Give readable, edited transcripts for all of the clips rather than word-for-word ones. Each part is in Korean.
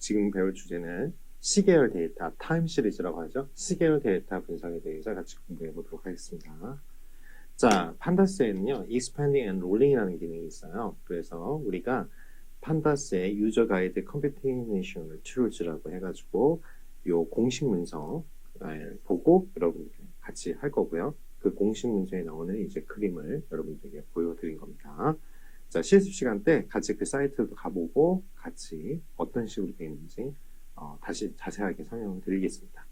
지금 배울 주제는 시계열 데이터, 타임 시리즈라고 하죠. 시계열 데이터 분석에 대해서 같이 공부해 보도록 하겠습니다. 자, 판다스에는요, expanding and rolling이라는 기능이 있어요. 그래서 우리가 판다스의 유저 가이드 컴퓨테이셔널 툴즈라고 해가지고 요 공식 문서 보고 여러분들 같이 할 거고요. 그 공식 문서에 나오는 이제 그림을 여러분들에게 보여드린 겁니다. 자, 실습 시간 때 같이 그 사이트도 가보고 같이 어떤 식으로 되어 있는지 다시 자세하게 설명을 드리겠습니다.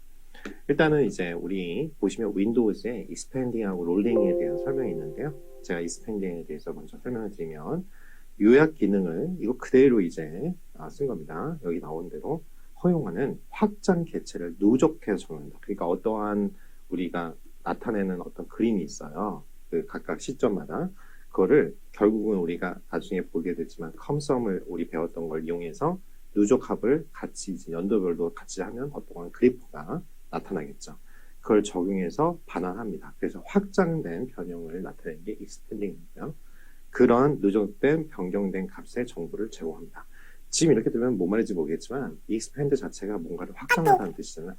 일단은 이제 우리 보시면 윈도우즈에 expanding하고 rolling에 대한 설명이 있는데요. 제가 expanding에 대해서 먼저 설명을 드리면 요약 기능을 이거 그대로 이제 쓴 겁니다. 여기 나온 대로 허용하는 확장 객체를 누적해서 적용한다. 그러니까 어떠한 우리가 나타내는 어떤 그림이 있어요. 그 각각 시점마다 그거를 결국은 우리가 나중에 보게 되지만 컴썸을 우리 배웠던 걸 이용해서 누적합을 같이 이제 연도별로 같이 하면 어떠한 그래프가 나타나겠죠. 그걸 적용해서 반환합니다. 그래서 확장된 변형을 나타내는 게 expanding이고요. 그런 누적된 변경된 값의 정보를 제공합니다. 지금 이렇게 되면 뭔 말인지 모르겠지만 expand 자체가 뭔가를 확장한다는 뜻이잖아요.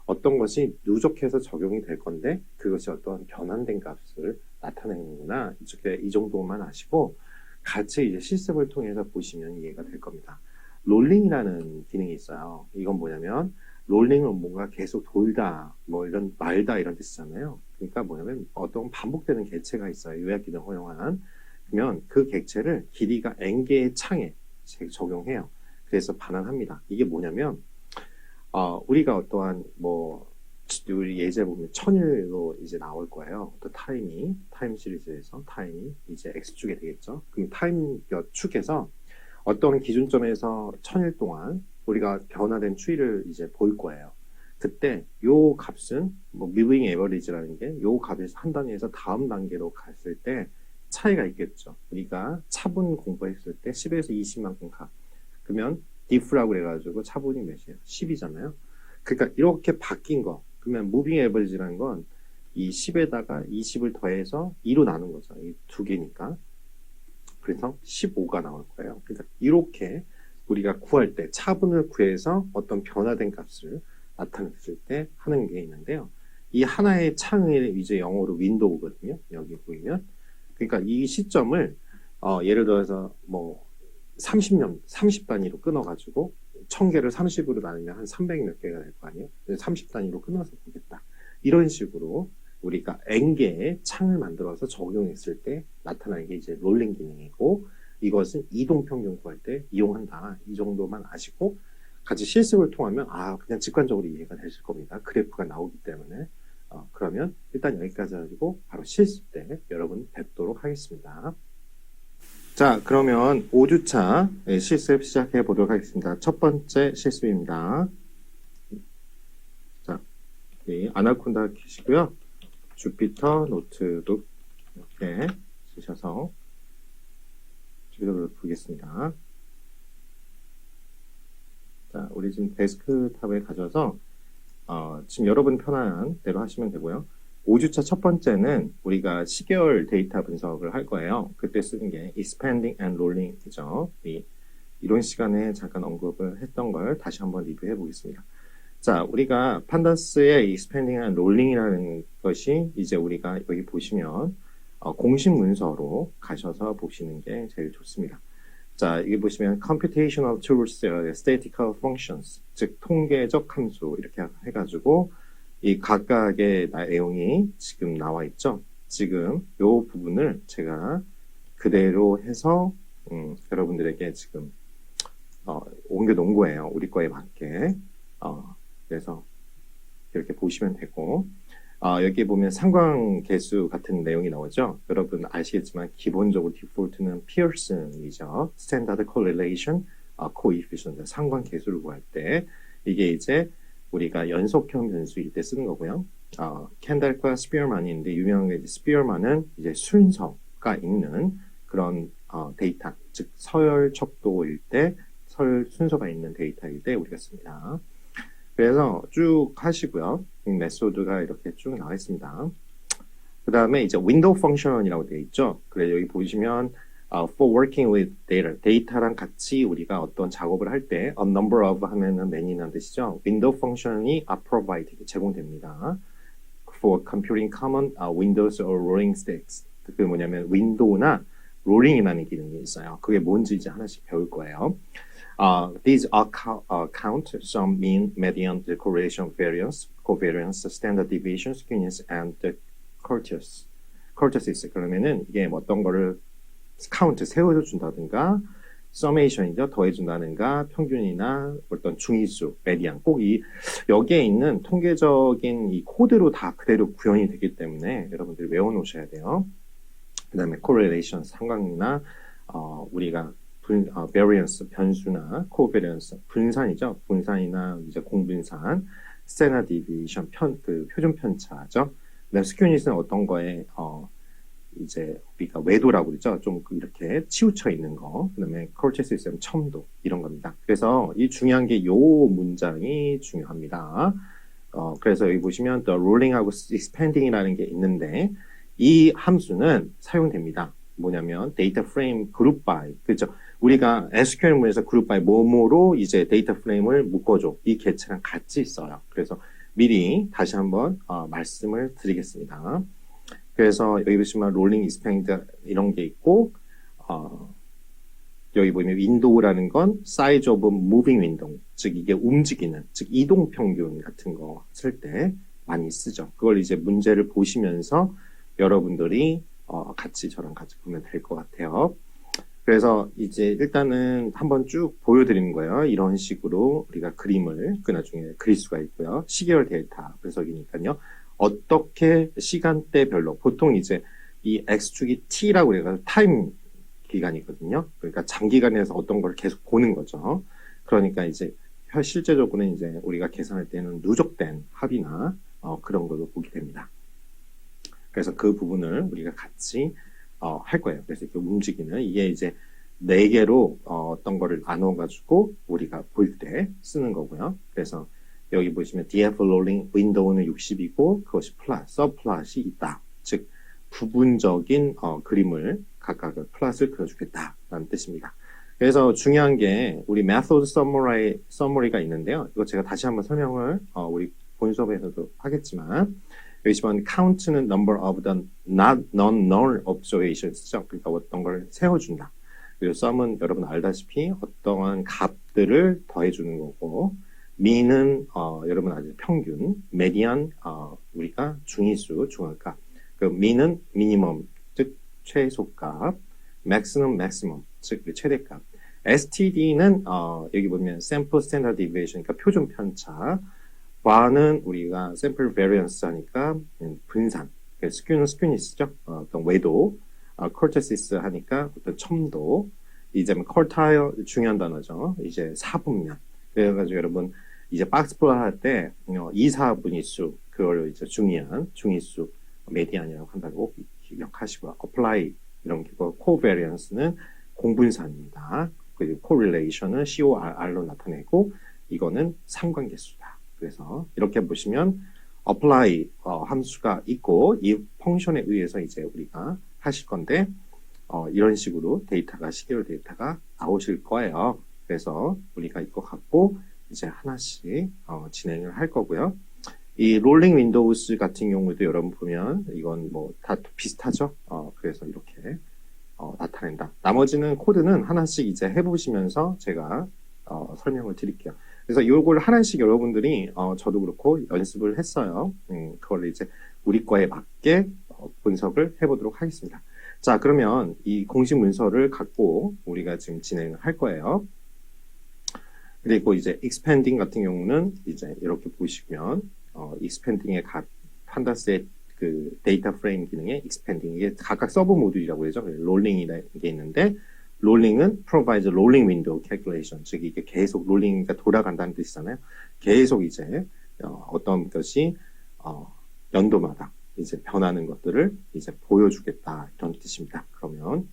어떤 것이 누적해서 적용이 될 건데 그것이 어떤 변환된 값을 나타내는구나. 이 정도만 아시고 같이 이제 실습을 통해서 보시면 이해가 될 겁니다. 롤링이라는 기능이 있어요. 이건 뭐냐면 롤링은 뭔가 계속 돌다, 뭐 이런 말다 이런 뜻이잖아요. 그러니까 뭐냐면 어떤 반복되는 객체가 있어요. 요약 기능 허용한. 그러면 그 객체를 길이가 n개의 창에 적용해요. 그래서 반환합니다. 이게 뭐냐면 우리가 어떠한 우리 예제 보면 천일로 이제 나올 거예요. 어떤 타임 시리즈에서 타임이 이제 x축이 되겠죠. 그럼 타임 몇 축에서 어떤 기준점에서 천일 동안 우리가 변화된 추이를 이제 볼 거예요. 그때 요 값은 moving average라는 게 요 값에서 한 단위에서 다음 단계로 갔을 때 차이가 있겠죠. 우리가 차분 공부했을 때 10에서 20만큼 가. 그러면 diff라고 해가지고 차분이 몇이에요? 10이잖아요. 그러니까 이렇게 바뀐 거. 그러면 moving average라는 건 이 10에다가 20을 더해서 2로 나눈 거죠. 이 두 개니까. 그래서 15가 나올 거예요. 그러니까 이렇게 우리가 구할 때 차분을 구해서 어떤 변화된 값을 나타냈을 때 하는 게 있는데요. 이 하나의 창의 이제 영어로 윈도우거든요. 여기 보이면. 그러니까 이 시점을 예를 들어서 30단위로 끊어가지고 1000개를 30으로 나누면 한 300 몇 개가 될 거 아니에요? 30단위로 끊어서 보겠다. 이런 식으로 우리가 n개의 창을 만들어서 적용했을 때 나타나는 게 이제 롤링 기능이고 이것은 이동평균 구할 때 이용한다. 이 정도만 아시고 같이 실습을 통하면 그냥 직관적으로 이해가 되실 겁니다. 그래프가 나오기 때문에 그러면 일단 여기까지 가지고 바로 실습 때 여러분 뵙도록 하겠습니다. 자, 그러면 5주차 실습 시작해 보도록 하겠습니다. 첫 번째 실습입니다. 자, 아나콘다 켜시고요. 주피터 노트북 이렇게 쓰셔서 주피터를 보겠습니다. 자, 우리 지금 데스크탑에 가셔서 지금 여러분 편한 대로 하시면 되고요. 5주차 첫 번째는 우리가 시계열 데이터 분석을 할 거예요. 그때 쓰는 게 expanding and rolling이죠. 이런 시간에 잠깐 언급을 했던 걸 다시 한번 리뷰해 보겠습니다. 자, 우리가 판다스의 expanding and rolling이라는 것이 이제 우리가 여기 보시면 공식 문서로 가셔서 보시는 게 제일 좋습니다. 자, 여기 보시면 computational tools, statistical functions, 즉 통계적 함수 이렇게 해가지고 이 각각의 내용이 지금 나와 있죠. 지금 이 부분을 제가 그대로 해서 여러분들에게 지금 옮겨 놓은 거예요. 우리 거에 맞게. 그래서 이렇게 보시면 되고 여기 보면 상관계수 같은 내용이 나오죠. 여러분 아시겠지만 기본적으로 디폴트는 피어슨이죠. 스탠다드 correlation coefficient 상관계수를 구할 때 이게 이제 우리가 연속형 변수일 때 쓰는 거고요. 캔달과 스피어만이 있는데 유명한 게 스피어만은 이제 순서가 있는 그런 데이터, 즉 서열 척도일 때 순서가 있는 데이터일 때 우리가 씁니다. 그래서 쭉 하시고요. 메소드가 이렇게 쭉 나와 있습니다. 그 다음에 이제 윈도우 펑션이라고 되어 있죠. 그래 여기 보시면 For working with data, 데이터랑 같이 우리가 어떤 작업을 할 때 a number of 하면은 many라는 뜻이죠. 윈도우 펑션이 provide 제공됩니다. For computing common windows or rolling stacks. 그게 뭐냐면 윈도우나 롤링이라는 기능이 있어요. 그게 뭔지 이제 하나씩 배울 거예요. These count some mean, median, the correlation, variance, covariance, standard deviation, skewness, and the curtices. 그러면은 이게 뭐 어떤 거를 카운트 세워준다든가, 서메이션이죠, 더해준다든가, 평균이나 어떤 중위수, 메디안, 꼭 여기에 있는 통계적인 이 코드로 다 그대로 구현이 되기 때문에 여러분들이 외워놓으셔야 돼요. 그 다음에 correlation, 상관이나 우리가 variance, 변수나 covariance, 분산이죠. 분산이나 이제 공분산, standard deviation, 표준 편차죠. 그다음 skewness는 어떤 거에 이제 우리가 외도라고 그러죠. 좀 이렇게 치우쳐 있는 거. 그다음에 curtisism, 첨도 이런 겁니다. 그래서 이 중요한 게 요 문장이 중요합니다. 그래서 여기 보시면 the rolling하고 expanding이라는 게 있는데 이 함수는 사용됩니다. 뭐냐면 데이터 프레임 그룹 바이, 그렇죠? 우리가 SQL문에서 그룹 바이 뭐뭐로 이제 데이터 프레임을 묶어줘. 이 개체랑 같이 있어요. 그래서 미리 다시 한번 말씀을 드리겠습니다. 그래서 여기 보시면 롤링 익스펜드 이런 게 있고 여기 보면 윈도우라는 건 사이즈 오브 무빙 윈도우, 즉 이게 움직이는, 즉 이동 평균 같은 거 쓸 때 많이 쓰죠. 그걸 이제 문제를 보시면서 여러분들이 같이 저랑 같이 보면 될 것 같아요. 그래서 이제 일단은 한번 쭉 보여드리는 거예요. 이런 식으로 우리가 그림을 그 나중에 그릴 수가 있고요. 시계열 데이터 분석이니까요. 어떻게 시간대별로 보통 이제 이 X축이 T라고 해서 타임 기간이거든요. 그러니까 장기간에서 어떤 걸 계속 보는 거죠. 그러니까 이제 실제적으로는 이제 우리가 계산할 때는 누적된 합이나 그런 걸로 보게 됩니다. 그래서 그 부분을 우리가 같이 할 거예요. 그래서 이렇게 움직이는 이게 이제 4개로 어떤 거를 나눠가지고 우리가 볼 때 쓰는 거고요. 그래서 여기 보시면 DF 롤링 윈도우는 60이고 그것이 서플롯이 있다. 즉 부분적인 그림을 각각을 플롯을 그려주겠다라는 뜻입니다. 그래서 중요한 게 우리 method summary가 있는데요. 이거 제가 다시 한번 설명을 우리 본 수업에서도 하겠지만 여기 보면 count는 number of the non-null observations죠. 그러니까 어떤 걸 세워준다. 그리고 sum은 여러분 알다시피 어떠한 값들을 더해주는 거고 mean은 여러분 아직 평균, median 우리가 중위수, 중앙값. 그 mean은 minimum, 즉 최소값, max는 maximum, 즉 최대값. STD는 여기 보면 sample standard deviation, 그러니까 표준 편차. 바는 우리가 sample variance 하니까 분산. skew는 skewness죠. 어떤 외도. curtices 하니까 어떤 첨도. 이제 quartile 중요한 단어죠. 이제 4분면. 그래가지고 여러분 이제 박스 플롯 할 때 2, 4분위수 그걸 이제 중위한 중위수 메디안이라고 한다고 기억하시고요. apply 이런 게 covariance는 공분산입니다. 그리고 correlation은 COR로 나타내고 이거는 상관계수다. 그래서 이렇게 보시면 apply 함수가 있고 이 펑션에 의해서 이제 우리가 하실 건데 이런 식으로 데이터가 시계열 데이터가 나오실 거예요. 그래서 우리가 이거 갖고 이제 하나씩 진행을 할 거고요. 이 롤링 윈도우스 같은 경우도 여러분 보면 이건 뭐 다 비슷하죠. 그래서 이렇게 나타낸다. 나머지는 코드는 하나씩 이제 해보시면서 제가 설명을 드릴게요. 그래서 이걸 하나씩 여러분들이 저도 그렇고 연습을 했어요. 그걸 이제 우리 거에 맞게 분석을 해보도록 하겠습니다. 자, 그러면 이 공식 문서를 갖고 우리가 지금 진행을 할 거예요. 그리고 이제 expanding 같은 경우는 이제 이렇게 보시면 expanding의 판다스의 그 데이터 프레임 기능의 expanding 이게 각각 서브 모듈이라고 하죠. 롤링이라는 게 있는데 롤링은 provides rolling window calculation, 즉 이게 계속 롤링이니까 돌아간다는 뜻이잖아요. 계속 이제 어떤 것이 연도마다 이제 변하는 것들을 이제 보여주겠다 이런 뜻입니다. 그러면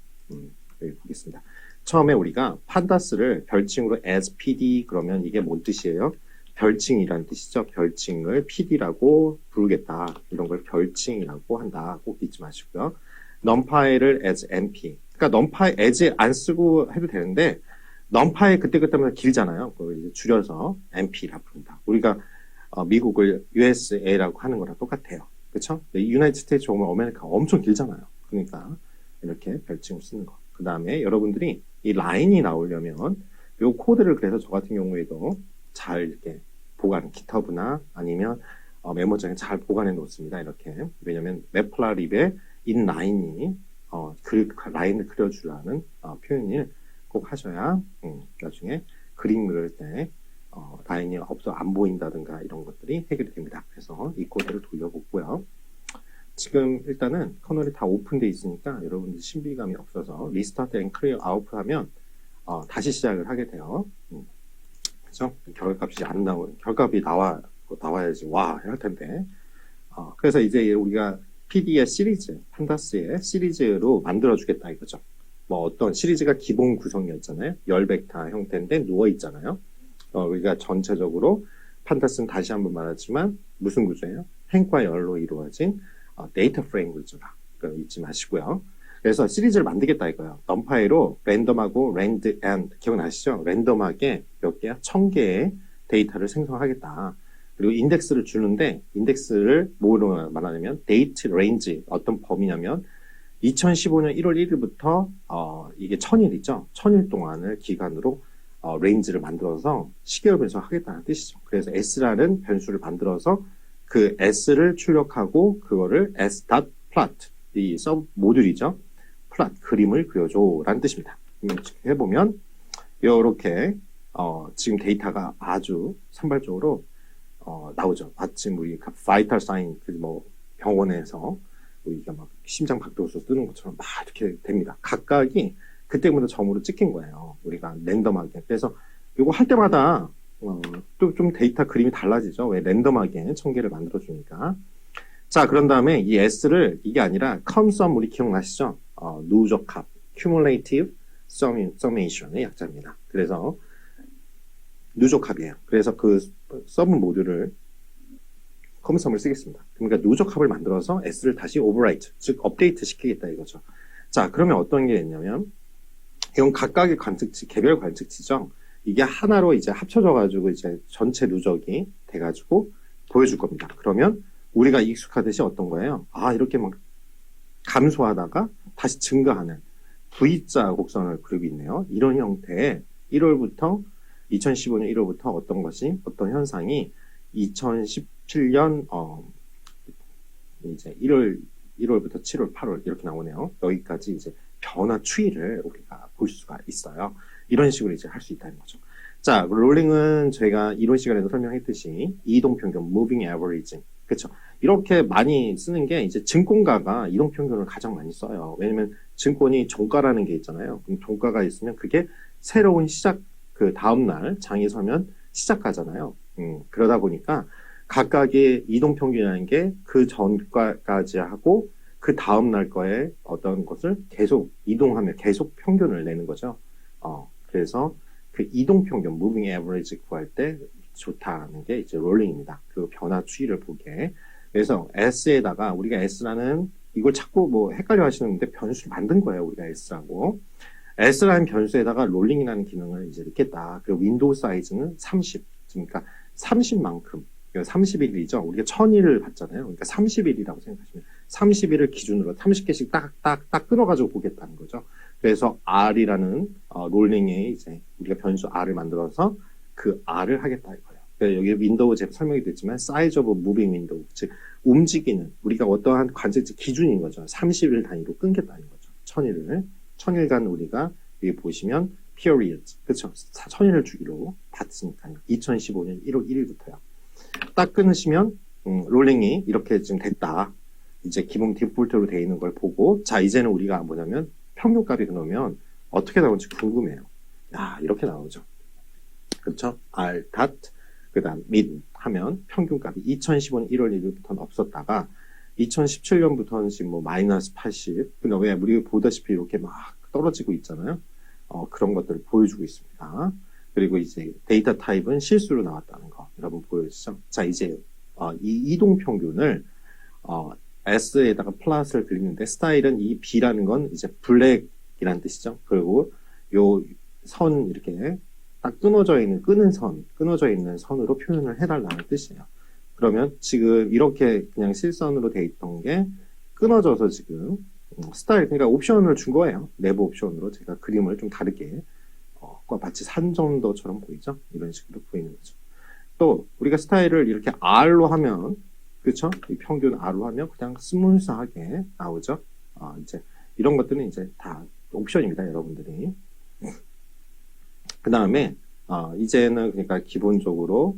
여기 보겠습니다. 처음에 우리가 판다스를 별칭으로 as PD 그러면 이게 뭔 뜻이에요? 별칭이라는 뜻이죠. 별칭을 PD라고 부르겠다. 이런 걸 별칭이라고 한다. 꼭 잊지 마시고요. numpy를 as NP 그러니까 numpy as 안 쓰고 해도 되는데 numpy 그때마다 길잖아요. 그걸 이제 줄여서 NP라고 부른다. 우리가 미국을 USA라고 하는 거랑 똑같아요. 그렇죠? 유나이티드 스테이츠 오브 아메리카 엄청 길잖아요. 그러니까 이렇게 별칭을 쓰는 거. 그 다음에 여러분들이 이 라인이 나오려면 요 코드를 그래서 저 같은 경우에도 잘 이렇게 보관, GitHub나 아니면 메모장에 잘 보관해 놓습니다. 이렇게. 왜냐면 매플라립에 인라인이 그 라인을 그려주라는 표현을 꼭 하셔야 나중에 그림 그릴 때 라인이 없어 안 보인다든가 이런 것들이 해결이 됩니다. 그래서 이 코드를 돌려보고요. 지금 일단은 커널이 다 오픈되어 있으니까 여러분들 신비감이 없어서 리스타트 앤 클리어 아웃 하면 다시 시작을 하게 돼요. 그죠? 결과값이 안 나오는, 결과값이 나와야지 와 할 텐데. 그래서 이제 우리가 PD의 시리즈, 판다스의 시리즈로 만들어주겠다 이거죠. 뭐 어떤 시리즈가 기본 구성이었잖아요. 열벡터 형태인데 누워있잖아요. 우리가 전체적으로 판다스는 다시 한번 말하지만 무슨 구조예요? 행과 열로 이루어진 데이터 프레임 구조다. 잊지 마시고요. 그래서 시리즈를 만들겠다 이거예요. numpy로 랜덤하고 rand and 기억나시죠? 랜덤하게 몇 개야? 1000개의 데이터를 생성하겠다. 그리고 인덱스를 주는데 인덱스를 뭐로 말하냐면 데이트 레인지 어떤 범위냐면 2015년 1월 1일부터 이게 1000일이죠. 1000일 동안을 기간으로 레인지를 만들어서 시계열 분석하겠다는 뜻이죠. 그래서 s라는 변수를 만들어서 그 s를 출력하고 그거를 s.plot 이 서브 모듈이죠. 플롯 그림을 그려줘 라는 뜻입니다. 해보면 이렇게 지금 데이터가 아주 산발적으로 나오죠. 마침 우리 바이탈 사인 뭐 병원에서 우리가 막 심장 박동수 뜨는 것처럼 막 이렇게 됩니다. 각각이 그때부터 점으로 찍힌 거예요. 우리가 랜덤하게. 그래서 이거 할 때마다 또 좀 데이터 그림이 달라지죠. 왜 랜덤하게 1000개를 만들어주니까. 자, 그런 다음에 이 S를 이게 아니라 CUMSUM 우리 기억나시죠? 누적합, Cumulative Summation의 약자입니다. 그래서 누적합이에요. 그래서 그 서브 모듈을 CUMSUM을 쓰겠습니다. 그러니까 누적합을 만들어서 S를 다시 overwrite, 즉 업데이트 시키겠다 이거죠. 자, 그러면 어떤 게 있냐면 이건 각각의 관측치, 개별 관측치죠. 이게 하나로 이제 합쳐져가지고 이제 전체 누적이 돼가지고 보여줄 겁니다. 그러면 우리가 익숙하듯이 어떤 거예요? 이렇게 막 감소하다가 다시 증가하는 V자 곡선을 그리고 있네요. 이런 형태의 2015년 1월부터 어떤 현상이 2017년 이제 1월부터 7월, 8월 이렇게 나오네요. 여기까지 이제 변화 추이를 우리가 볼 수가 있어요. 이런 식으로 이제 할 수 있다는 거죠. 자, 롤링은 저희가 이론 시간에도 설명했듯이 이동평균, moving averaging. 그렇죠. 이렇게 많이 쓰는 게 이제 증권가가 이동평균을 가장 많이 써요. 왜냐면 증권이 종가라는 게 있잖아요. 그럼 종가가 있으면 그게 새로운 시작, 그 다음날 장이 서면 시작가잖아요. 그러다 보니까 각각의 이동평균이라는 게 그 전까지 하고 그 다음날 거에 어떤 것을 계속 이동하며 계속 평균을 내는 거죠. 그래서 그 이동평균, moving average 구할 때 좋다는 게 이제 롤링입니다. 그 변화 추이를 보게. 그래서 S에다가 우리가 S라는 이걸 자꾸 뭐 헷갈려 하시는데 변수를 만든 거예요. 우리가 S라고. S라는 변수에다가 롤링이라는 기능을 이제 넣겠다. 그리고 윈도우 사이즈는 30. 그러니까 30만큼. 30일이죠. 우리가 1000일을 봤잖아요. 그러니까 30일이라고 생각하시면 30일을 기준으로 30개씩 딱 끊어가지고 보겠다는 거죠. 그래서 R이라는 롤링에 이제 우리가 변수 R을 만들어서 그 R을 하겠다 이거예요. 그러니까 여기 윈도우 제가 설명이 됐지만 size of moving window, 즉 움직이는 우리가 어떠한 관측지 기준인 거죠. 30일 단위로 끊겠다는 거죠. 1000일간 우리가 여기 보시면 periods, 그렇죠? 1000일을 주기로 봤으니까요. 2015년 1월 1일부터요. 딱 끊으시면 롤링이 이렇게 지금 됐다. 이제 기본 디폴트로 되어 있는 걸 보고 자 이제는 우리가 뭐냐면 평균값이 그러면 어떻게 나올지 궁금해요. 이렇게 나오죠. 그렇죠? R 닷 그다음 min 하면 평균값이 2015년 1월 1일부터는 없었다가 2017년부터는 지금 뭐 마이너스 80. 근데 왜 우리 보다시피 이렇게 막 떨어지고 있잖아요. 그런 것들을 보여주고 있습니다. 그리고 이제 데이터 타입은 실수로 나왔다는 거 여러분 보여주시죠? 자 이제 이 이동 평균을 S에다가 플러스를 그리는데 스타일은 이 B라는 건 이제 블랙 이란 뜻이죠. 그리고 요 선 이렇게 딱 끊어져 있는 선으로 표현을 해달라는 뜻이에요. 그러면 지금 이렇게 그냥 실선으로 돼 있던 게 끊어져서 지금 스타일, 그러니까 옵션을 준 거예요. 내부 옵션으로 제가 그림을 좀 다르게 마치 산정도처럼 보이죠? 이런 식으로 보이는 거죠. 또 우리가 스타일을 이렇게 R로 하면, 그렇죠? 이 평균 R로 하면 그냥 스무스하게 나오죠. 이제 이런 것들은 이제 다 옵션입니다, 여러분들이. 그 다음에 이제는 그러니까 기본적으로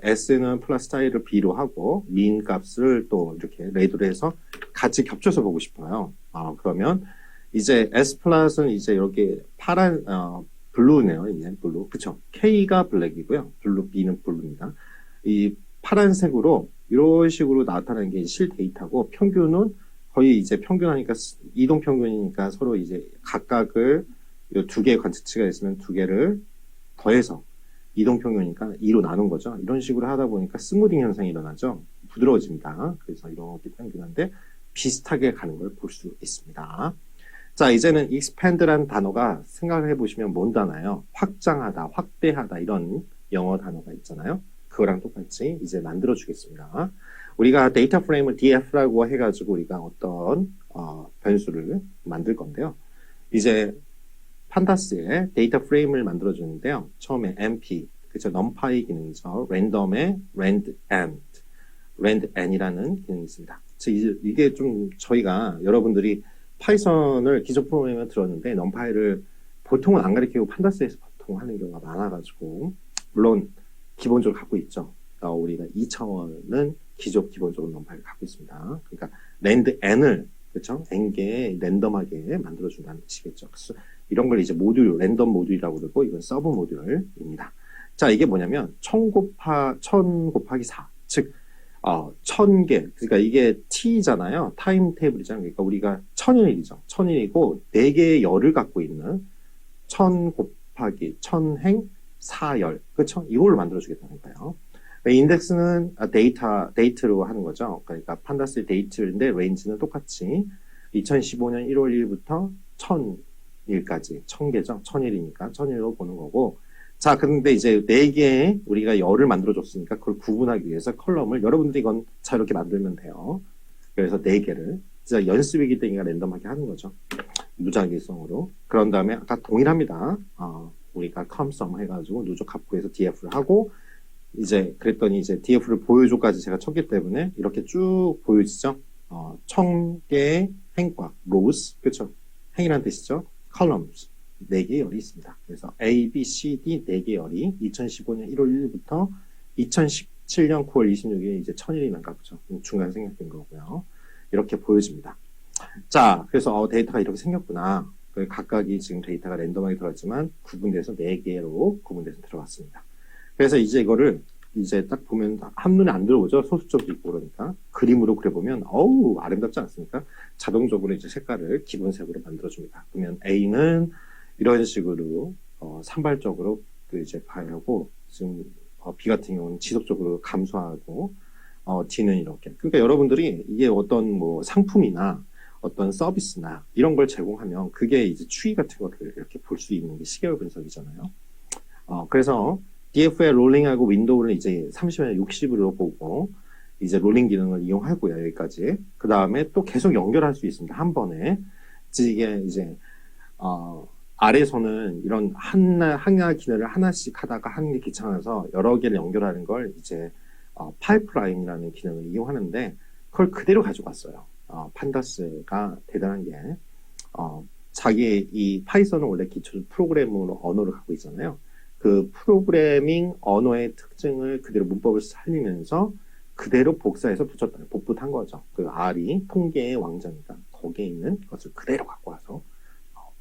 S는 플러스 스타일을 B로 하고 민 값을 또 이렇게 레이드로 해서 같이 겹쳐서 보고 싶어요. 그러면 이제 S 플러스는 이제 이렇게 파란 블루네요. 이제 블루. 그쵸? K가 블랙이고요. B는 블루입니다. 이 파란색으로 이런 식으로 나타나는 게 실 데이터고, 평균은 거의 이제 평균하니까 이동 평균이니까 서로 이제 각각을 두 개의 관측치가 있으면 두 개를 더해서 이동 평균이니까 2로 나눈 거죠. 이런 식으로 하다 보니까 스무딩 현상이 일어나죠. 부드러워집니다. 그래서 이렇게 평균한데 비슷하게 가는 걸 볼 수 있습니다. 자, 이제는 expand란 단어가 생각을 해보시면 뭔 단어예요? 확장하다, 확대하다 이런 영어 단어가 있잖아요. 그거랑 똑같이 이제 만들어 주겠습니다. 우리가 데이터 프레임을 df라고 해가지고 우리가 어떤 변수를 만들 건데요. 이제 판다스에 데이터 프레임을 만들어 주는데요. 처음에 np, 그쵸, numpy 기능이죠. 랜덤의 randn이라는 기능이 있습니다. 이게 좀 저희가 여러분들이 파이썬을 기존 프로그램을 들었는데 numpy를 보통은 안 가르치고 판다스에서 보통 하는 경우가 많아가지고, 물론 기본적으로 갖고 있죠. 우리가 2차원은 기본적으로 numpy를 갖고 있습니다. 그러니까 randn을, 그렇죠? n개 랜덤하게 만들어준다는 뜻이겠죠. 그래서 이런 걸 이제 모듈, 랜덤 모듈이라고 그러고, 이건 서브 모듈입니다. 자, 이게 뭐냐면 1000 곱하기 4, 즉 1000개, 그러니까 이게 t잖아요. 타임 테이블이잖아요. 그러니까 우리가 1000일이죠. 1000일이고 4개의 열을 갖고 있는 1000 곱하기 1000행 4열, 그렇죠? 이걸로 만들어주겠다는 거예요. 인덱스는 데이트로 하는 거죠. 그러니까 판다스 데이트인데 레인지는 똑같이 2015년 1월 1일부터 1000일까지 1000개죠. 1000일이니까 1000일로 보는 거고. 자, 그런데 이제 4개의 우리가 열을 만들어줬으니까 그걸 구분하기 위해서 컬럼을, 여러분들이 이건 자 이렇게 만들면 돼요. 그래서 4개를 진짜 연습이기 때문에 랜덤하게 하는 거죠. 무작위성으로. 그런 다음에 아까 동일합니다. 우리가 컴썸 해가지고 누적 합구해서 df를 하고, 이제 그랬더니 이제 df를 보여줘까지 제가 쳤기 때문에 이렇게 쭉 보여지죠. 1000개의 행과 rows, 그렇죠? 행이라는 뜻이죠. columns 4개의 열이 있습니다. 그래서 A, B, C, D 4개의 열이 2015년 1월 1일부터 2017년 9월 26일에 이제 1000일이 나가보죠. 중간 생략된 거고요. 이렇게 보여집니다. 자, 그래서 데이터가 이렇게 생겼구나. 각각이 지금 데이터가 랜덤하게 들어갔지만 구분돼서 4개로 구분돼서 들어갔습니다. 그래서 이제 이거를 이제 딱 보면 한눈에 안 들어오죠. 소수점도 있고 그러니까. 그림으로 그려보면 어우 아름답지 않습니까? 자동적으로 이제 색깔을 기본색으로 만들어줍니다. 그러면 A는 이런 식으로 산발적으로 그 이제 가하고, 지금 B 같은 경우는 지속적으로 감소하고, D는 이렇게. 그러니까 여러분들이 이게 어떤 뭐 상품이나 어떤 서비스나 이런 걸 제공하면 그게 이제 추이 같은 거를 이렇게 볼 수 있는 게 시계열 분석이잖아요. 그래서 DF의 롤링하고 윈도우를 이제 30에서 60으로 보고 이제 롤링 기능을 이용하고요. 여기까지. 그 다음에 또 계속 연결할 수 있습니다. 한 번에. 이게 이제 아래에서는 이런 하나 기능을 하나씩 하다가 하는 게 귀찮아서 여러 개를 연결하는 걸 이제 파이프라인이라는 기능을 이용하는데, 그걸 그대로 가져갔어요. 판다스가 대단한 게 자기 이 파이썬은 원래 기초 프로그래밍으로 언어를 갖고 있잖아요. 그 프로그래밍 언어의 특징을 그대로 문법을 살리면서 그대로 복사해서 복붙한 거죠. 그 R이 통계의 왕자니까 거기에 있는 것을 그대로 갖고 와서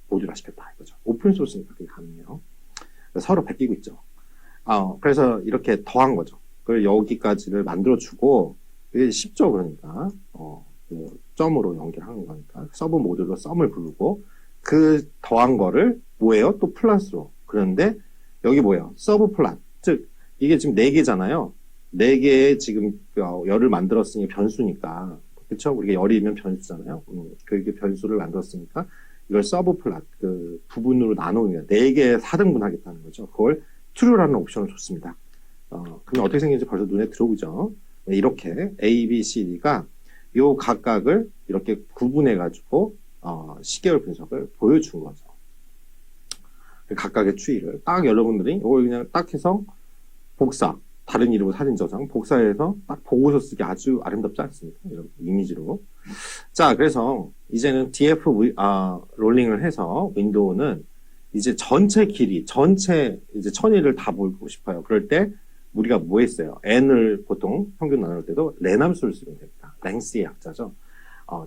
모듈화시켰다 이거죠. 오픈소스니까 그게 가능해요. 서로 베끼고 있죠. 그래서 이렇게 더한 거죠. 그걸 여기까지를 만들어주고, 이게 쉽죠. 그러니까 그 점으로 연결하는 거니까 서브 모듈로 썸을 부르고, 그 더한 거를 뭐예요? 또 플러스로. 그런데 여기 뭐예요? 서브 플랫. 즉 이게 지금 4개잖아요. 4개의 지금 열을 만들었으니 변수니까, 그렇죠? 우리가 열이면 변수잖아요. 그게 변수를 만들었으니까 이걸 서브 플랫, 그 부분으로 나누면 4개 4등분 하겠다는 거죠. 그걸 true라는 옵션을 줬습니다. 그러면 어떻게 생긴지 벌써 눈에 들어오죠. 이렇게 A, B, C, D가 요 각각을 이렇게 구분해가지고, 시계열 분석을 보여준 거죠. 각각의 추이를. 딱 여러분들이 이걸 그냥 딱 해서 복사, 다른 이름으로 사진 저장, 복사해서 딱 보고서 쓰기 아주 아름답지 않습니까? 이런 이미지로. 자, 그래서 이제는 DF, 롤링을 해서 윈도우는 이제 전체 길이, 전체 이제 천일을 다 보고 싶어요. 그럴 때 우리가 뭐 했어요? n을 보통 평균 나눌 때도 렌함수를 쓰면 됩니다. 랭스의 약자죠.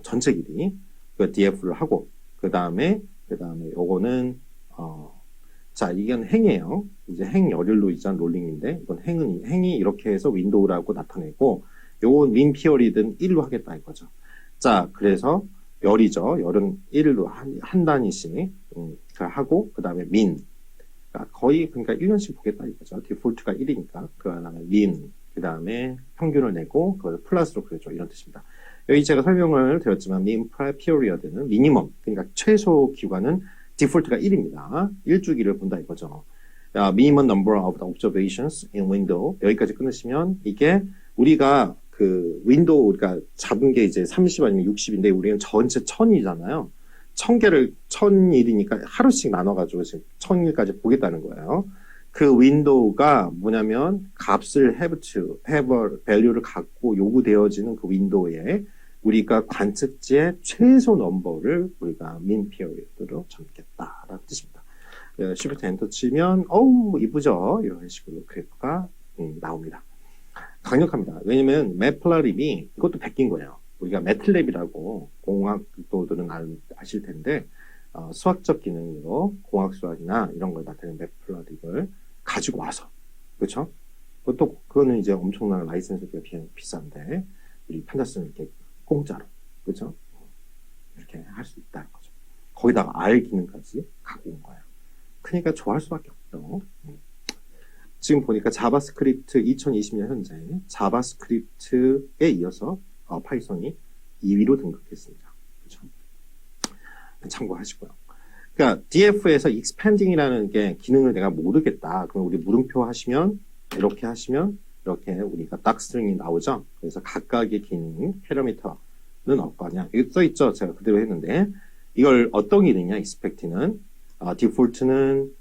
전체 길이. 그 DF를 하고, 그 다음에 요거는, 자, 이건 행이에요. 이제 행 열일로 이전 롤링인데, 이건 행이 이렇게 해서 윈도우라고 나타내고, 요건 민 피어리든 1로 하겠다 이거죠. 자, 그래서 열이죠. 열은 1로 한 단위씩, 하고, 그 다음에 민. 거의, 그러니까 1년씩 보겠다 이거죠. 디폴트가 1이니까. 그 다음에 민. 그 다음에 평균을 내고, 그걸 플러스로 그려줘. 이런 뜻입니다. 여기 제가 설명을 드렸지만, min period는 미니멈. 그러니까 최소 기간은 디폴트가 1입니다. 1주기를 본다 이거죠. minimum number of observations in window. 여기까지 끊으시면, 이게 우리가 그 윈도우, 우리가 잡은 게 이제 30 아니면 60인데, 우리는 전체 1000이잖아요. 1000개를 1000일이니까 하루씩 나눠가지고 지금 1000일까지 보겠다는 거예요. 그 윈도우가 뭐냐면 값을 have value를 갖고 요구되어지는 그 윈도우에 우리가 관측지의 최소 넘버를 우리가 min period로 잡겠다라는 뜻입니다. Shift 엔터 치면 어우 이쁘죠? 이런 식으로 그래프가 나옵니다. 강력합니다. 왜냐면 매플라립이 이것도 베낀 거예요. 우리가 매틀랩이라고 공학도들은 아실 텐데 수학적 기능으로 공학수학이나 이런 걸 나타내는 매플라립을 가지고 와서 그렇죠? 또 그거는 이제 엄청난 라이센스가 비싼데 우리 판다스는 이렇게 공짜로 그렇죠? 이렇게 할 수 있다는 거죠. 거기다가 R 기능까지 갖고 온 거예요. 그러니까 좋아할 수밖에 없죠. 지금 보니까 자바스크립트 2020년 현재 자바스크립트에 이어서 파이썬이 2위로 등극했습니다. 그렇죠? 참고하시고요. 그러니까 DF에서 expanding이라는 게 기능을 내가 모르겠다. 그럼 우리 물음표 하시면 이렇게 우리가 닥스트링이 나오죠. 그래서 각각의 기능 패러미터는 어떠냐. 이거 써있죠. 제가 그대로 했는데 이걸 어떤 기능이냐. expect는 디폴트는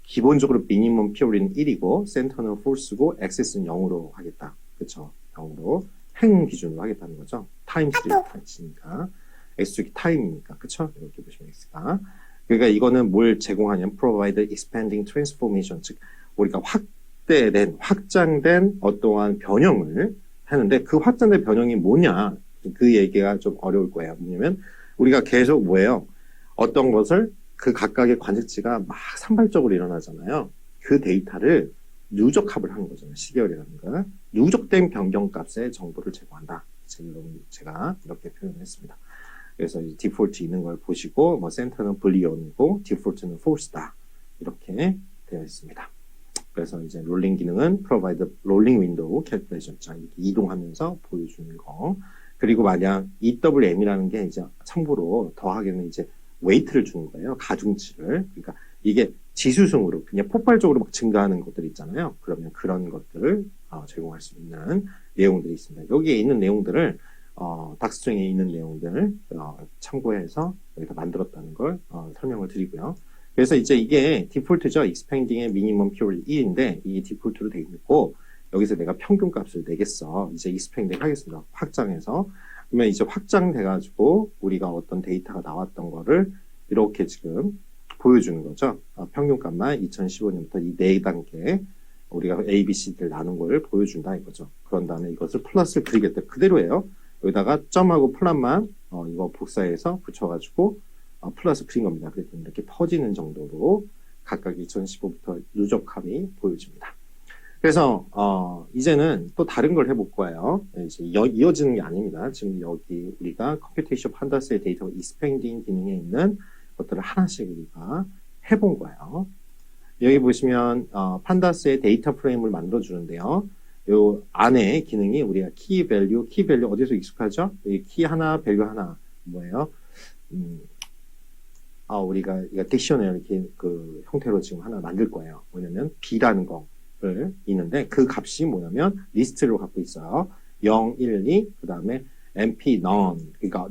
기본적으로 미니멈 피어리는 1이고 센터는 false고 액세스는 0으로 하겠다. 그렇죠? 0으로 행 기준으로 하겠다는 거죠. 타임 시리즈니까 x축이 타임이니까 그렇죠? 이렇게 보시면 x가 그러니까 이거는 뭘 제공하냐면 provide expanding transformation 즉 우리가 확장된 어떠한 변형을 하는데 그 확장된 변형이 뭐냐 그 얘기가 좀 어려울 거예요. 뭐냐면 우리가 계속 뭐예요? 어떤 것을 그 각각의 관측지가 막 산발적으로 일어나잖아요. 그 데이터를 누적합을 하는 거잖아요. 시계열이라는 거. 누적된 변경값의 정보를 제공한다. 제가 이렇게 표현했습니다. 그래서 디폴트 있는 걸 보시고 뭐 센터는 불리온이고 디폴트는 false다. 이렇게 되어 있습니다. 그래서 이제 롤링 기능은 provide rolling window calculation 이렇게 이동하면서 보여주는 거. 그리고 만약 EWM이라는 게 이제 참고로 더하기는 이제 웨이트를 주는 거예요. 가중치를. 그러니까 이게 지수승으로 그냥 폭발적으로 막 증가하는 것들 있잖아요. 그러면 그런 것들을 제공할 수 있는 내용들이 있습니다. 여기에 있는 내용들을 닥스트링에 있는 내용들을 참고해서 여기다 만들었다는 걸 설명을 드리고요. 그래서 이제 이게 디폴트죠. expanding의 minimum period 1인데 이게 디폴트로 되어 있고 여기서 내가 평균값을 내겠어. 이제 expanding 하겠습니다. 확장해서 그러면 이제 확장돼가지고 우리가 어떤 데이터가 나왔던 거를 이렇게 지금 보여주는 거죠. 평균값만 2015년부터 이 4단계 우리가 A, B, C를 나눈 걸 보여준다 이거죠. 그런 다음에 이것을 플러스를 그리겠다. 그대로예요. 여기다가 점하고 플랫만 이거 복사해서 붙여가지고 플러스 그린 겁니다. 그랬더니 이렇게 퍼지는 정도로 각각 2015부터 누적함이 보여집니다. 그래서 이제는 또 다른 걸 해볼 거예요. 이제 이어지는 게 아닙니다. 지금 여기 우리가 컴퓨테이션 판다스의 데이터 익스펜딩 기능에 있는 것들을 하나씩 우리가 해본 거예요. 여기 보시면 판다스의 데이터 프레임을 만들어 주는데요. 요 안에 기능이 우리가 키 밸류 어디서 익숙하죠? 여기 키 하나, 밸류 하나 뭐예요? 우리가 이거 딕셔너리 그 형태로 지금 하나 만들 거예요. 뭐냐면 B라는 거를 있는데 그 값이 뭐냐면 리스트로 갖고 있어요. 0, 1, 2, 그 다음에 MP none, 그러니까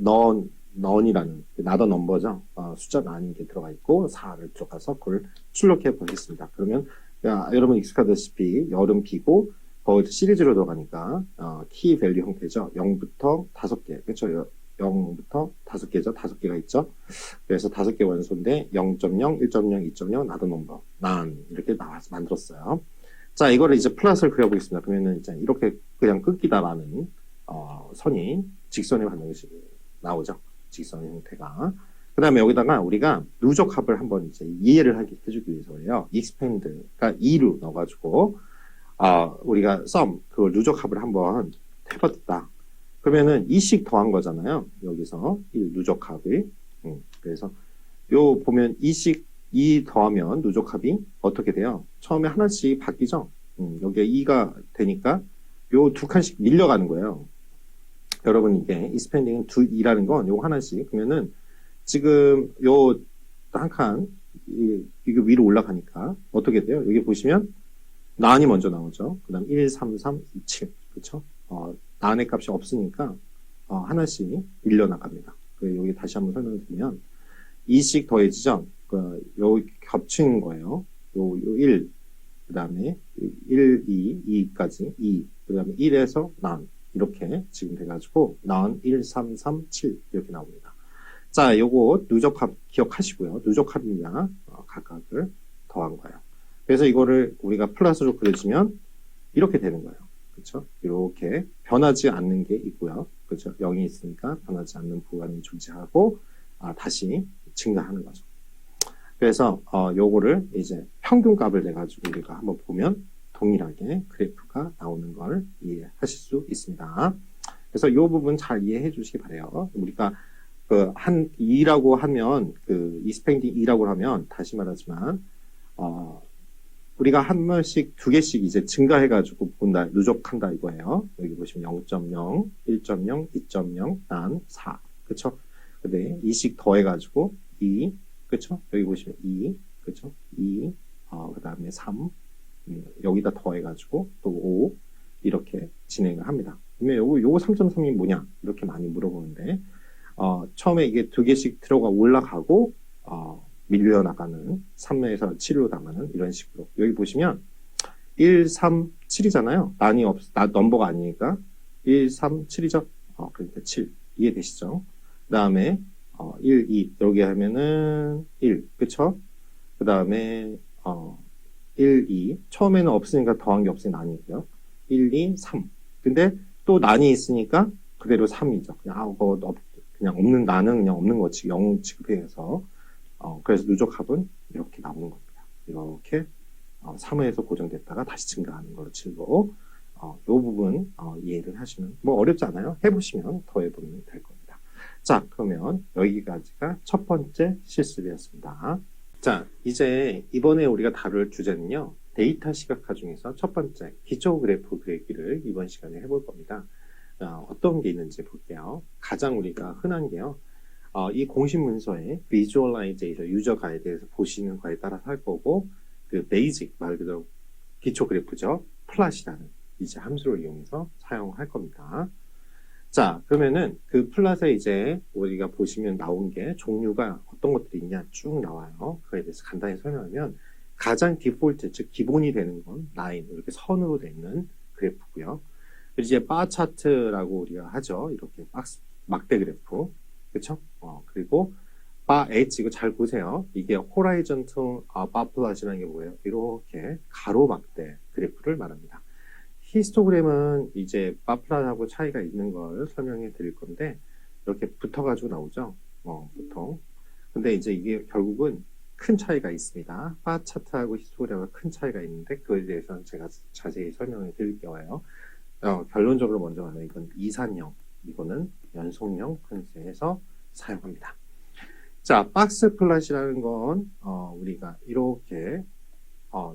none이라는 not a number죠. 숫자가 아닌 게 들어가 있고 4를 들어가서 그걸 출력해 보겠습니다. 그러면 여러분 익숙하다시피 열은 B고 거기서 시리즈로 들어가니까 키 밸류 형태죠. 0부터 5개, 그렇죠? 0부터 5개죠. 5개가 있죠. 그래서 5개 원소인데 0.0, 1.0, 2.0, 나도 넘버, 난 이렇게 나와서 만들었어요. 자, 이거를 이제 플랫을 그려보겠습니다. 그러면은 이제 이렇게 그냥 끊기다라는 선이 직선의 반응식 나오죠. 직선의 형태가. 그 다음에 여기다가 우리가 누적합을 한번 이제 이해를 해주기 위해서예요. expand, 그러니까 2로 넣어가지고 우리가 sum, 그 누적합을 한번 해봤다. 그러면은 2씩 더한 거잖아요. 여기서 이 누적합이. 그래서 요 보면 2씩 2 더하면 누적합이 어떻게 돼요? 처음에 하나씩 바뀌죠. 여기에 2가 되니까 요 두 칸씩 밀려가는 거예요. 여러분 이게 expanding은 2라는 건 요 하나씩 그러면은 지금 요 한 칸 이거 위로 올라가니까 어떻게 돼요? 여기 보시면 난이 먼저 나오죠. 그 다음 1, 3, 3, 2, 7 그쵸? 난의 값이 없으니까 하나씩 밀려나갑니다. 여기 다시 한번 설명을 드리면 2씩 더해지죠. 요 겹치는 거예요. 요 1, 그 다음에 1, 2, 2까지 2, 그 다음에 1에서 난 이렇게 지금 돼가지고 난 1, 3, 3, 7 이렇게 나옵니다. 자, 요거 누적합 기억하시고요. 누적합이냐 각각을 더한 거예요. 그래서 이거를 우리가 플러스로 그려주면 이렇게 되는 거예요. 그렇죠? 이렇게 변하지 않는 게 있고요. 그렇죠? 0이 있으니까 변하지 않는 구간이 존재하고 다시 증가하는 거죠. 그래서 요거를 이제 평균값을 내 가지고 우리가 한번 보면 동일하게 그래프가 나오는 걸 이해하실 수 있습니다. 그래서 요 부분 잘 이해해 주시기 바래요. 우리가 한 2라고 하면 expanding 2라고 하면 다시 말하지만 우리가 한 번씩 두 개씩 이제 증가해가지고 본다, 누적한다 이거예요. 여기 보시면 0.0, 1.0, 2.0, 난 4. 그쵸? 근데 2씩 더해가지고 2. 그쵸? 여기 보시면 2. 그쵸? 2. 그 다음에 3. 여기다 더해가지고 또 5. 이렇게 진행을 합니다. 그러면 요거 3.3이 뭐냐? 이렇게 많이 물어보는데, 처음에 이게 두 개씩 들어가 올라가고, 밀려나가는 3에서 7로 당하는 이런 식으로 여기 보시면 1, 3, 7이잖아요. 넘버가 아니니까 1, 3, 7이죠. 그러니까 7 이해되시죠? 그 다음에 1, 2 여기 하면은 1 그쵸? 그 다음에 1, 2 처음에는 없으니까 더한 게 없으니 난이고요. 1, 2, 3 근데 또 난이 있으니까 그대로 3이죠. 그냥 없는 난은 그냥 없는 거지 0 취급해서 그래서 누적합은 이렇게 나오는 겁니다. 이렇게 3회에서 고정됐다가 다시 증가하는 걸로 치고 이 부분 이해를 하시면 뭐 어렵지 않아요. 해보시면 더 해보면 될 겁니다. 자, 그러면 여기까지가 첫 번째 실습이었습니다. 자, 이제 이번에 우리가 다룰 주제는요. 데이터 시각화 중에서 첫 번째 기초 그래프 그리기를 이번 시간에 해볼 겁니다. 어떤 게 있는지 볼게요. 가장 우리가 흔한 게요. 이 공식 문서에 비주얼라이제이션 유저 가이드에서 보시는 거에 따라서 할 거고 베이직 말 그대로 기초 그래프죠. 플랫이라는 이제 함수를 이용해서 사용할 겁니다. 자, 그러면은 플랫에 이제 우리가 보시면 나온 게 종류가 어떤 것들이 있냐 쭉 나와요. 그거에 대해서 간단히 설명하면 가장 디폴트 즉 기본이 되는 건 라인 이렇게 선으로 되어 있는 그래프고요. 그리고 이제 바 차트라고 우리가 하죠. 이렇게 막대 그래프. 그쵸? 그리고 바 H 이거 잘 보세요. 이게 호라이전트 바 플랫이라는 게 뭐예요? 이렇게 가로막대 그래프를 말합니다. 히스토그램은 이제 바 플랫하고 차이가 있는 걸 설명해 드릴 건데 이렇게 붙어가지고 나오죠. 보통. 근데 이제 이게 결국은 큰 차이가 있습니다. 바 차트하고 히스토그램은 큰 차이가 있는데 그거에 대해서는 제가 자세히 설명해 드릴 거예요. 결론적으로 먼저 말하면 이건 이산형, 이거는 연속형 컨셉에서 사용합니다. 자, 박스 플랫이라는 건 우리가 이렇게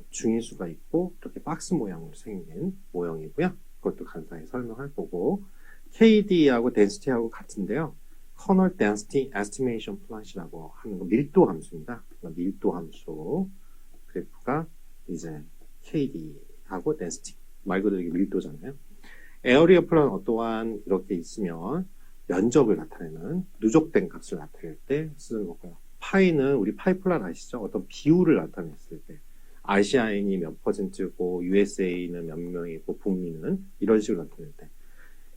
중위수가 있고 이렇게 박스 모양으로 생긴 모형이고요. 그것도 간단히 설명할 거고 KD하고 덴시티하고 같은데요. kernel density estimation plot이라고 하는 거 밀도 함수입니다. 밀도 함수 그래프가 이제 KD하고 density 말 그대로 이게 밀도잖아요. 에어리어 플롯 또한 이렇게 있으면 면적을 나타내는 누적된 값을 나타낼 때 쓰는 거고요. 파이는 우리 파이 플롯 아시죠? 어떤 비율을 나타냈을 때 아시아인이 몇 퍼센트고 USA는 몇 명이고 북미는 이런 식으로 나타낼 때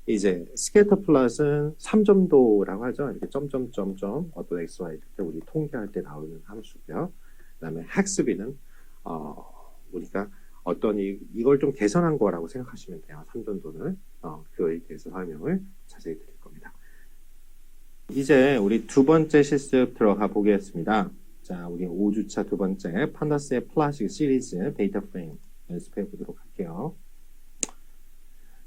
이제 스케이터 플롯은 3점도라고 하죠. 이렇게 점점점점 어떤 XY 때 우리 통계할 때 나오는 함수고요. 그다음에 헥스비는 우리가 어떤 이걸 좀 개선한 거라고 생각하시면 돼요. 3점도는 그거에 대해서 설명을 자세히 드릴 겁니다. 이제 우리 두 번째 실습 들어가 보겠습니다. 자, 우리 5주차 두 번째 판다스의 플라식 시리즈 데이터 프레임 연습해 보도록 할게요.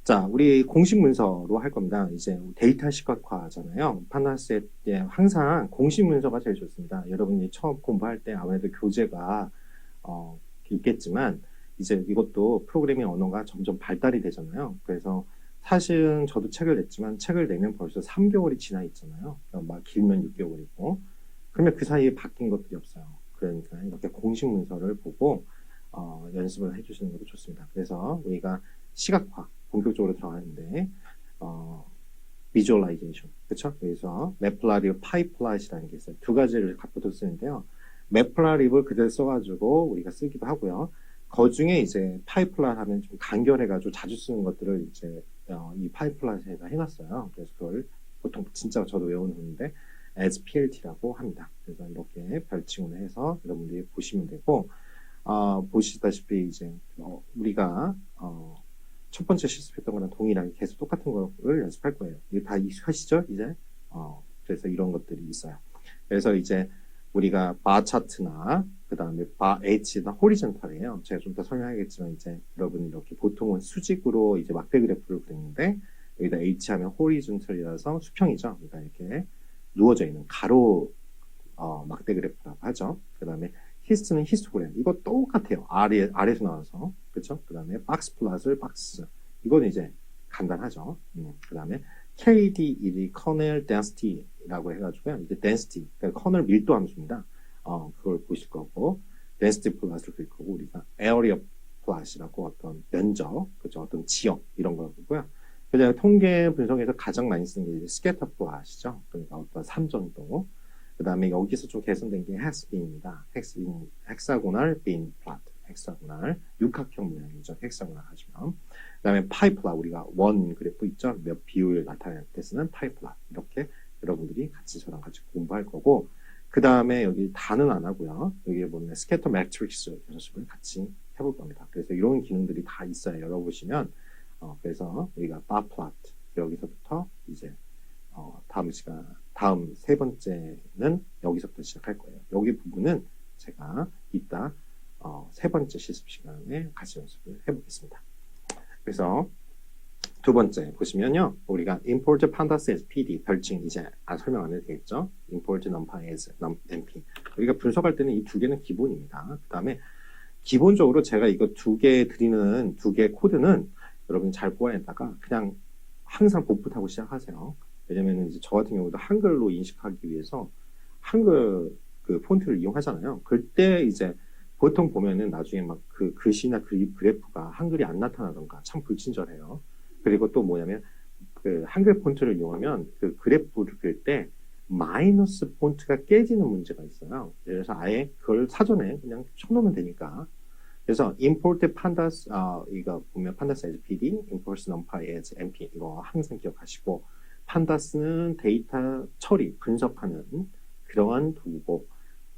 자, 우리 공식 문서로 할 겁니다. 이제 데이터 시각화잖아요. 판다스에 항상 공식 문서가 제일 좋습니다. 여러분이 처음 공부할 때 아무래도 교재가 있겠지만 이제 이것도 프로그래밍 언어가 점점 발달이 되잖아요. 그래서 사실은 저도 책을 냈지만 책을 내면 벌써 3개월이 지나 있잖아요. 막 길면 6개월이고 그러면 그 사이에 바뀐 것들이 없어요. 그러니까 이렇게 공식 문서를 보고 연습을 해주시는 것도 좋습니다. 그래서 우리가 시각화 본격적으로 들어가는데 비주얼라이제이션 그렇죠? 그래서 매플라리브 파이플라이라는 게 있어요. 두 가지를 갖고도 쓰는데요. 매플라리브 그대로 써가지고 우리가 쓰기도 하고요. 그 중에 이제 파이플라이 하면 좀 간결해가지고 자주 쓰는 것들을 이제 이 파이플라이에다 해놨어요. 그래서 그걸 보통 진짜 저도 외우는데 as PLT라고 합니다. 그래서 이렇게 별칭을 해서 여러분들이 보시면 되고 보시다시피 이제 우리가 첫 번째 실습했던 거랑 동일하게 계속 똑같은 거를 연습할 거예요. 이게 다 익숙하시죠? 이제 그래서 이런 것들이 있어요. 그래서 이제 우리가 바 차트나 그 다음에 바 H나 호리전탈이에요. 제가 좀 더 설명하겠지만 이제 여러분 이렇게 보통은 수직으로 이제 막대 그래프를 그리는데 여기다 H 하면 호리전탈이라서 수평이죠. 그러니까 이렇게 누워져 있는 가로 막대 그래프라고 하죠. 그 다음에 히스트는 히스토그램. 이거 똑같아요. 아래에서 나와서. 그렇죠? 그 다음에 박스 플러스 박스. 이건 이제 간단하죠. 그 다음에 KD, 이 커널 덴시티라고 해가지고요. 이제 덴시티, 그러니까 커널 밀도 함수입니다. 그걸 보실 거고, 덴시티 플러스를 그릴 거고, 우리가 에어리어 플러스라고 어떤 면적, 그죠? 어떤 지역, 이런 거고요. 그다음에 통계 분석에서 가장 많이 쓰는 게 스캐터 플롯이죠. 그러니까 어떤 3점도. 그 다음에 여기서 좀 개선된 게 헥스빈입니다. 헥사고널 빈 플롯. 헥사고널 육각형 모양이죠. 헥사고널 하시면. 그 다음에 파이플라 우리가 원 그래프 있죠. 몇 비율 나타낼 때 쓰는 파이플라. 이렇게 여러분들이 같이 저랑 같이 공부할 거고 그 다음에 여기 다는 안 하고요. 여기에 보면 스캐터 매트릭스 연습을 같이 해볼 겁니다. 그래서 이런 기능들이 다 있어요. 열어보시면 그래서 우리가 바 플롯 여기서부터 이제 다음 세 번째는 여기서부터 시작할 거예요. 여기 부분은 제가 이따 세 번째 실습 시간에 같이 연습을 해보겠습니다. 그래서 두 번째 보시면요. 우리가 import pandas as PD 별칭 이제 설명 안 해도 되겠죠. import numpy as np 우리가 분석할 때는 이 두 개는 기본입니다. 그 다음에 기본적으로 제가 이거 두 개 드리는 두 개 코드는 여러분 잘 뽑아내다가 그냥 항상 복붙하고 시작하세요. 왜냐면 이제 저 같은 경우도 한글로 인식하기 위해서 한글 그 폰트를 이용하잖아요. 그때 이제 보통 보면은 나중에 막 그 글씨나 그래프가 한글이 안 나타나던가 참 불친절해요. 그리고 또 뭐냐면 그 한글 폰트를 이용하면 그 그래프를 그릴 때 마이너스 폰트가 깨지는 문제가 있어요. 그래서 아예 그걸 사전에 그냥 쳐놓으면 되니까. 그래서 import pandas 이거 보면 pandas as pd, import numpy as np 이거 항상 기억하시고 판다스는 데이터 처리, 분석하는 그러한 도구고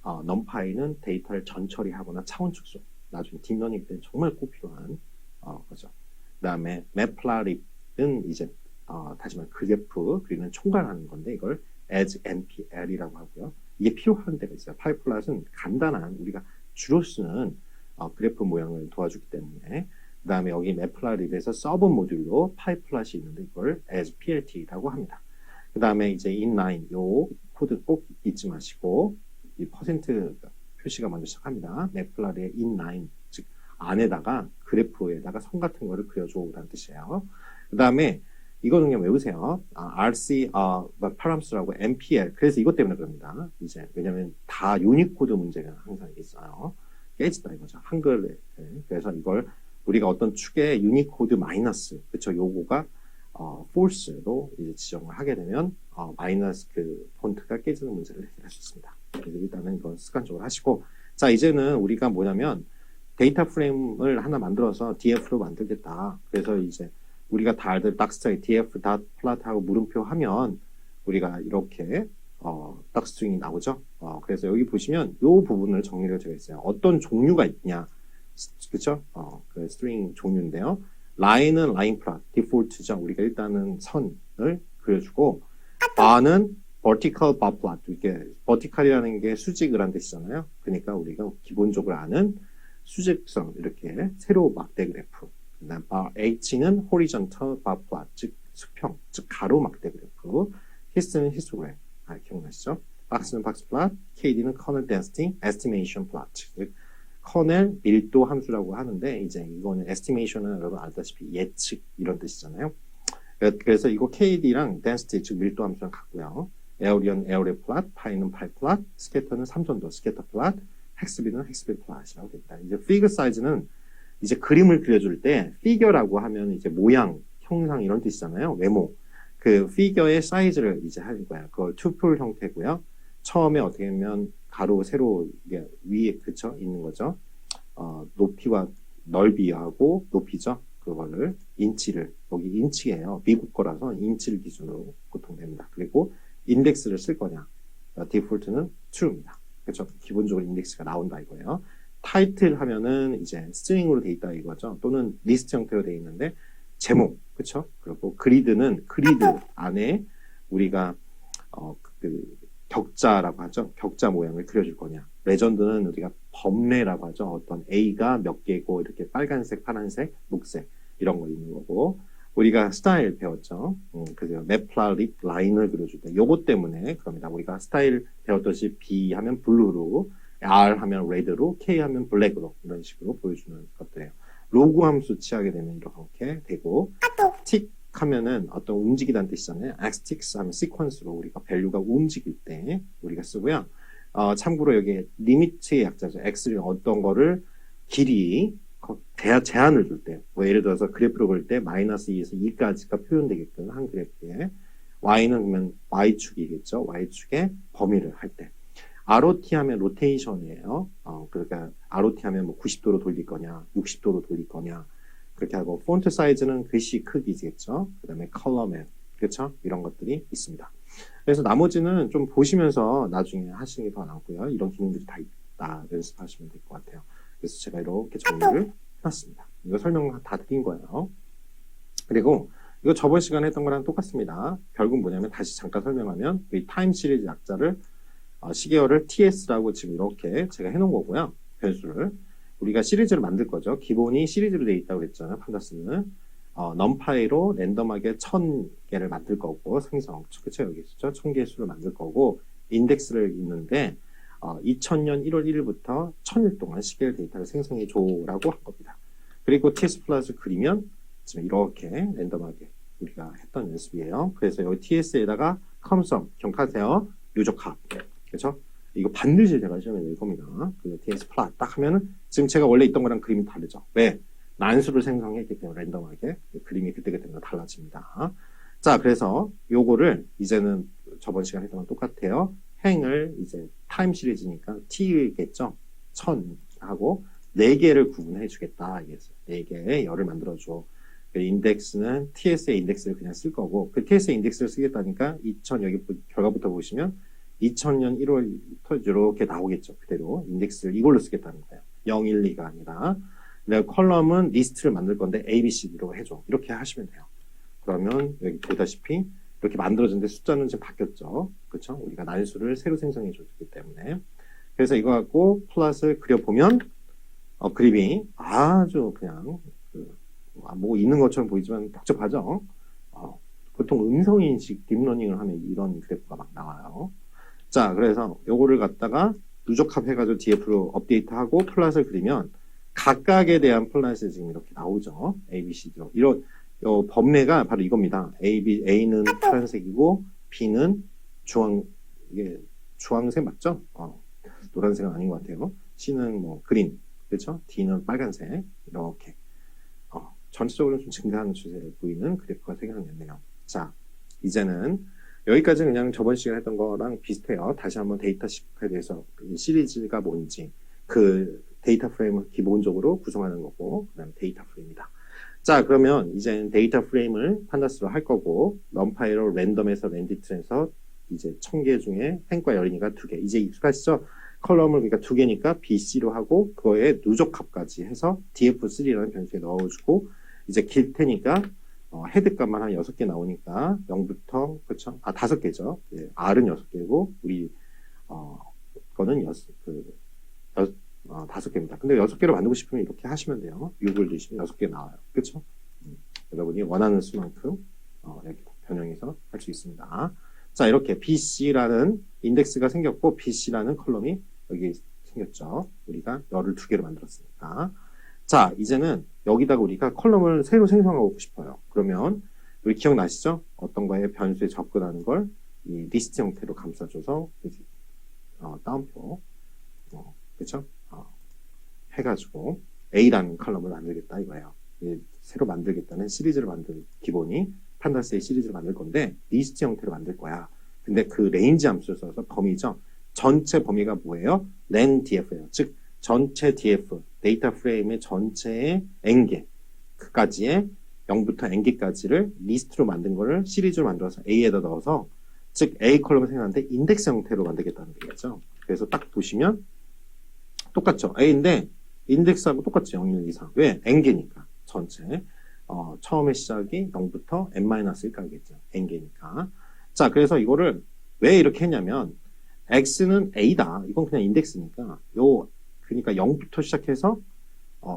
numpy는 데이터를 전처리하거나 차원 축소 나중에 딥러닝 때는 정말 꼭 필요한 거죠. 그 다음에 매플라립은 이제 다시 말해 그래프 그리는 총괄하는 건데 이걸 as npl이라고 하고요. 이게 필요한 데가 있어요. 파이플랏은 간단한 우리가 주로 쓰는 그래프 모양을 도와주기 때문에 그 다음에 여기 매플라립에서 서브 모듈로 파이플럿이 있는데 이걸 as plt라고 합니다. 그 다음에 이제 inline 요 코드 꼭 잊지 마시고 이 퍼센트 표시가 먼저 시작합니다. 매플라립의 inline 즉 안에다가 그래프에다가 선 같은 거를 그려줘라는 뜻이에요. 그 다음에 이거는 그냥 외우세요. RC, 파람스라고 MPL. 그래서 이것 때문에 그럽니다. 이제, 왜냐면 다 유니코드 문제가 항상 있어요. 깨진다 이거죠. 한글에. 그래서 이걸 우리가 어떤 축에 유니코드 마이너스, 그쵸. 요거가, false로 이제 지정을 하게 되면, 마이너스 그 폰트가 깨지는 문제를 해결할 수 있습니다. 그래서 일단은 이건 습관적으로 하시고, 자, 이제는 우리가 뭐냐면, 데이터 프레임을 하나 만들어서 df로 만들겠다. 그래서 이제 우리가 다 알던 닥스트링 df.plot하고 물음표 하면 우리가 이렇게 닥스트링이 나오죠. 그래서 여기 보시면 이 부분을 정리를 제가 했어요. 어떤 종류가 있냐, 그렇죠? 그 스트링 종류인데요. 라인은 라인 플롯 디폴트죠. 우리가 일단은 선을 그려주고 bar는 vertical bar plot. 이게 vertical이라는 게 수직이라는 뜻이잖아요. 그러니까 우리가 기본적으로 아는 수직선 이렇게 세로 막대 그래프. 그다음 H는 horizontal bar plot, 즉 수평, 즉 가로 막대 그래프. 히스는 히스토그램. 기억나시죠? 박스는 박스 플롯, KD는 kernel density estimation plot. 즉 kernel 밀도 함수라고 하는데 이제 이거는 estimation은 여러분 알다시피 예측 이런 뜻이잖아요. 그래서 이거 KD랑 density 즉 밀도 함수랑 같고요. 에어리언 에어리 플롯, 파이는 파이 플롯, 스캐터는 삼전도 스캐터 플롯. 헥스비는 헥스비 플롯이라고 됩니다. 이제 피겨 사이즈는 이제 그림을 그려줄 때 피겨라고 하면 이제 모양, 형상 이런 뜻이잖아요. 외모. 그 피겨의 사이즈를 이제 하는 거야. 그걸 투풀 형태고요. 처음에 어떻게 보면 가로, 세로 이게 위에 그쳐 있는 거죠. 높이와 넓이하고 높이죠. 그거를 인치를 여기 인치예요. 미국 거라서 인치를 기준으로 보통 됩니다. 그리고 인덱스를 쓸 거냐. 디폴트는 true입니다. 그렇죠. 기본적으로 인덱스가 나온다 이거예요. 타이틀 하면은 이제 스트링으로 돼 있다 이거죠. 또는 리스트 형태로 돼 있는데 제목, 그렇죠. 그리고 그리드는 그리드 안에 우리가 그 격자라고 하죠. 격자 모양을 그려줄 거냐. 레전드는 우리가 범례라고 하죠. 어떤 A가 몇 개고 이렇게 빨간색, 파란색, 녹색 이런 거 있는 거고. 우리가 스타일 배웠죠. 그래서 맵플라릿 라인을 그려줄 때 요거 때문에 그럽니다. 우리가 스타일 배웠듯이 B 하면 블루로, R 하면 레드로, K 하면 블랙으로 이런 식으로 보여주는 것들이에요. 로그 함수 취하게 되면 이렇게 되고 틱 하면은 어떤 움직이다는 뜻이잖아요. xticks 하면 시퀀스로 우리가 밸류가 움직일 때 우리가 쓰고요. 참고로 여기 리미트의 약자죠. x는 어떤 거를 길이 제한을 줄 때, 뭐 예를 들어서 그래프를 볼 때 마이너스 2에서 2까지가 표현되게끔 한 그래프에 y는 그러면 y축이겠죠. y축의 범위를 할 때. ROT 하면 로테이션이에요. 그러니까 ROT 하면 뭐 90도로 돌릴 거냐, 60도로 돌릴 거냐 그렇게 하고 폰트 사이즈는 글씨 크기겠죠. 그 다음에 컬러맵, 그렇죠? 이런 것들이 있습니다. 그래서 나머지는 좀 보시면서 나중에 하시는 게 더 낫고요. 이런 기능들이 다 있다 연습하시면 될 것 같아요. 그래서 제가 이렇게 정리를 해놨습니다. 이거 설명 다 드린 거예요. 그리고 이거 저번 시간에 했던 거랑 똑같습니다. 결국 뭐냐면 다시 잠깐 설명하면 이 타임 시리즈 약자를 시계열을 TS라고 지금 이렇게 제가 해놓은 거고요. 변수를 우리가 시리즈를 만들 거죠. 기본이 시리즈로 되어 있다고 그랬잖아요. 판다스는 넘파이로 랜덤하게 1000개를 만들 거고 생성, 그쵸? 여기 있죠. 1000개 수를 만들 거고 인덱스를 있는데 2000년 1월 1일부터 1000일 동안 시계열 데이터를 생성해 줘라고 한 겁니다. 그리고 TS 플러스 그리면 지금 이렇게 랜덤하게 우리가 했던 연습이에요. 그래서 여기 TS에다가 컴썸 기억하세요. 요적합, 그렇죠? 이거 반드시 제가 시험에 낼 겁니다. 그 TS 플랫 딱 하면은 지금 제가 원래 있던 거랑 그림이 다르죠. 왜? 난수를 생성했기 때문에 랜덤하게 그림이 그때그때 달라집니다. 자, 그래서 요거를 이제는 저번 시간에 했던 건 똑같아요. 행을 이제 타임 시리즈니까 t겠죠. 1000하고 4개를 구분해 주겠다. 이겠어요. 4개의 열을 만들어줘. 인덱스는 TS의 인덱스를 그냥 쓸 거고 그 TS의 인덱스를 쓰겠다니까 2000 여기 결과부터 보시면 2000년 1월부터 이렇게 나오겠죠. 그대로 인덱스를 이걸로 쓰겠다는 거예요. 0, 1, 2가 아니라. 내가 컬럼은 리스트를 만들 건데 A, B, C, D로 해줘. 이렇게 하시면 돼요. 그러면 여기 보다시피 이렇게 만들어졌는데 숫자는 지금 바뀌었죠. 그렇죠? 우리가 난수를 새로 생성해 줬기 때문에. 그래서 이거 갖고 플랫을 그려보면 그림이 아주 그냥 뭐 있는 것처럼 보이지만 복잡하죠. 보통 음성인식 딥러닝을 하면 이런 그래프가 막 나와요. 자, 그래서 요거를 갖다가 누적합 해가지고 DF로 업데이트하고 플랫을 그리면 각각에 대한 플랫이 지금 이렇게 나오죠. A, B, C, D로. 범례가 바로 이겁니다. A는 파란색이고 B는 이게 주황색 맞죠? 노란색은 아닌 것 같아요. C는 뭐 그린, 그렇죠? D는 빨간색 이렇게 전체적으로 좀 증가하는 추세를 보이는 그래프가 생겨났네요. 자, 이제는 여기까지 그냥 저번 시간에 했던 거랑 비슷해요. 다시 한번 데이터 시크에 대해서 시리즈가 뭔지 그 데이터 프레임을 기본적으로 구성하는 거고 그다음에 데이터 프레임이다. 자, 그러면 이제 데이터 프레임을 판다스로 할 거고 럼파이로 랜덤에서 랜디트에서 이제 1000개 중에 행과 열이니까 2개. 이제 익숙하시죠? 컬럼을 그러니까 2개니까 BC로 하고 그거에 누적값까지 해서 DF3라는 변수에 넣어주고 이제 길 테니까 헤드값만 한 6개 나오니까 0부터 그렇죠? 5개죠. 예, R은 6개고 우리 거는 5개입니다. 근데 6개로 만들고 싶으면 이렇게 하시면 돼요. 6을 넣으시면 6개 나와요. 그렇죠? 여러분이 원하는 수만큼 이렇게 변형해서 할 수 있습니다. 자, 이렇게 BC라는 인덱스가 생겼고 BC라는 컬럼이 여기 생겼죠. 우리가 열을 2개로 만들었으니까. 자, 이제는 여기다가 우리가 컬럼을 새로 생성하고 싶어요. 그러면 우리 기억나시죠? 어떤 거에 변수에 접근하는 걸 이 리스트 형태로 감싸줘서 다운표 그렇죠? 해가지고 A라는 컬럼을 만들겠다 이거예요. 새로 만들겠다는 시리즈를 기본이 판다스의 시리즈를 만들 건데 리스트 형태로 만들 거야. 근데 그 레인지 함수를 써서 범위죠. 전체 범위가 뭐예요? len df예요. 즉 전체 df 데이터 프레임의 전체의 n개 그까지의 0부터 n개까지를 리스트로 만든 거를 시리즈로 만들어서 A에다 넣어서 즉 A 컬럼을 생각하는데 인덱스 형태로 만들겠다는 얘기죠. 그래서 딱 보시면 똑같죠. A인데 인덱스하고 똑같죠. 0, 1, 2, 3. 왜? n개니까 전체 처음에 시작이 0부터 n-1까지겠죠. n개니까. 자, 그래서 이거를 왜 이렇게 했냐면 x는 a다. 이건 그냥 인덱스니까 그러니까 0부터 시작해서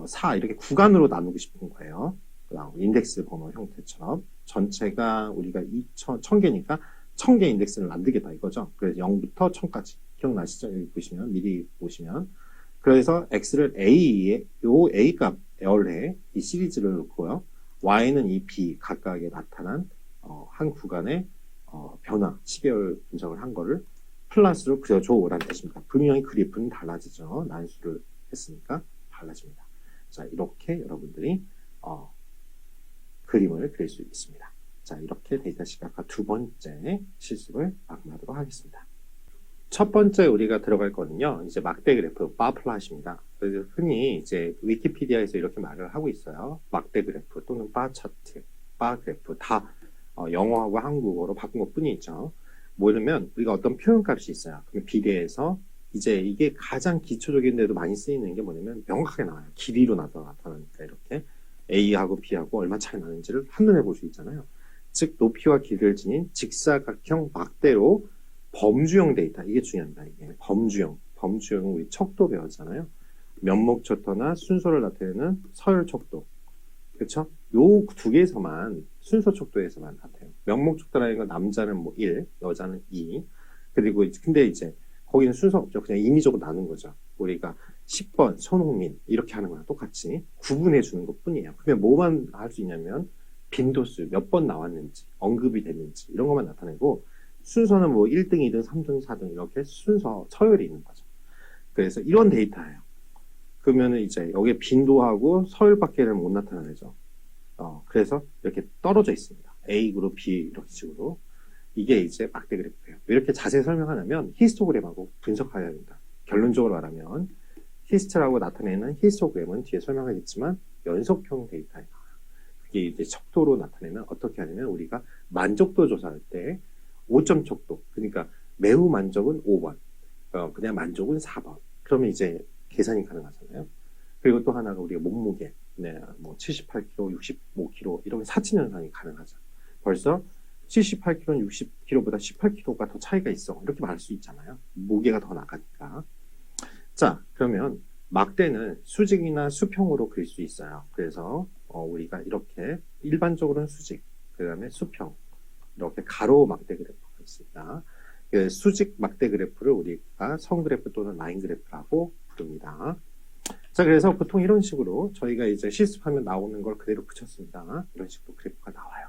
4 이렇게 구간으로 나누고 싶은 거예요. 인덱스 번호 형태처럼 전체가 우리가 1000개니까 1000개 인덱스를 만들겠다 이거죠. 그래서 0부터 1000까지 기억나시죠? 여기 보시면 미리 보시면 그래서 x를 a에 A 값 열에 이 시리즈를 놓고요. y는 이 b 각각에 나타난 한 구간의 변화, 시계열 분석을 한 거를 플러스로 그려줘라는 뜻입니다. 분명히 그래프는 달라지죠. 난수를 했으니까 달라집니다. 자, 이렇게 여러분들이 그림을 그릴 수 있습니다. 자, 이렇게 데이터 시각화 두 번째 실습을 마무리하도록 하겠습니다. 첫 번째 우리가 들어갈 거는요, 이제 막대 그래프, 바 플롯입니다. 그래서 흔히 이제 위키피디아에서 이렇게 말을 하고 있어요. 막대 그래프 또는 바 차트, 바 그래프 다 영어하고 한국어로 바꾼 것 뿐이죠. 뭐냐면 우리가 어떤 표현값이 있어요. 그럼 비례해서 이제 이게 가장 기초적인데도 많이 쓰이는 게 뭐냐면 명확하게 나와요. 길이로 나타나니까 이렇게 A하고 B하고 얼마 차이 나는지를 한눈에 볼 수 있잖아요. 즉 높이와 길이를 지닌 직사각형 막대로 범주형 데이터, 이게 중요합니다. 이게 범주형은 우리 척도 배웠잖아요. 면목초토나 순서를 나타내는 서열 척도, 그렇죠? 요 두 개에서만 순서 척도에서만 나타나요. 면목초도라는 건 남자는 뭐 1, 여자는 2. 그리고 근데 이제 거기는 순서 없죠. 그냥 인위적으로 나눈 거죠. 우리가 10번 손흥민 이렇게 하는 거랑 똑같이 구분해 주는 것 뿐이에요. 그러면 뭐만 할 수 있냐면 빈도수 몇 번 나왔는지, 언급이 됐는지 이런 것만 나타내고 순서는 뭐 1등, 2등, 3등, 4등 이렇게 순서, 서열이 있는 거죠. 그래서 이런 데이터예요. 그러면은 이제 여기에 빈도하고 서열밖에는 못 나타내죠. 그래서 이렇게 떨어져 있습니다. A 그룹, B 이런 식으로. 이게 이제 막대 그래프예요. 왜 이렇게 자세히 설명하냐면 히스토그램하고 분석해야 된다. 결론적으로 말하면 히스트라고 나타내는 히스토그램은 뒤에 설명하겠지만 연속형 데이터에 나와요. 그게 이제 척도로 나타내면 어떻게 하냐면 우리가 만족도 조사할 때 5점 척도, 그러니까 매우 만족은 5번, 그냥 만족은 4번. 그러면 이제 계산이 가능하잖아요. 그리고 또 하나가 우리가 몸무게, 네, 뭐 78kg, 65kg 이런 사진 현상이 가능하죠. 벌써 78kg는 60kg보다 18kg가 더 차이가 있어. 이렇게 말할 수 있잖아요. 무게가 더 나가니까. 자, 그러면 막대는 수직이나 수평으로 그릴 수 있어요. 그래서 우리가 이렇게 일반적으로는 수직, 그 다음에 수평, 이렇게 가로 막대 그래프가 있습니다. 그 수직 막대 그래프를 우리가 선 그래프 또는 라인 그래프라고 부릅니다. 자, 그래서 보통 이런 식으로 저희가 이제 실습하면 나오는 걸 그대로 붙였습니다. 이런 식으로 그래프가 나와요.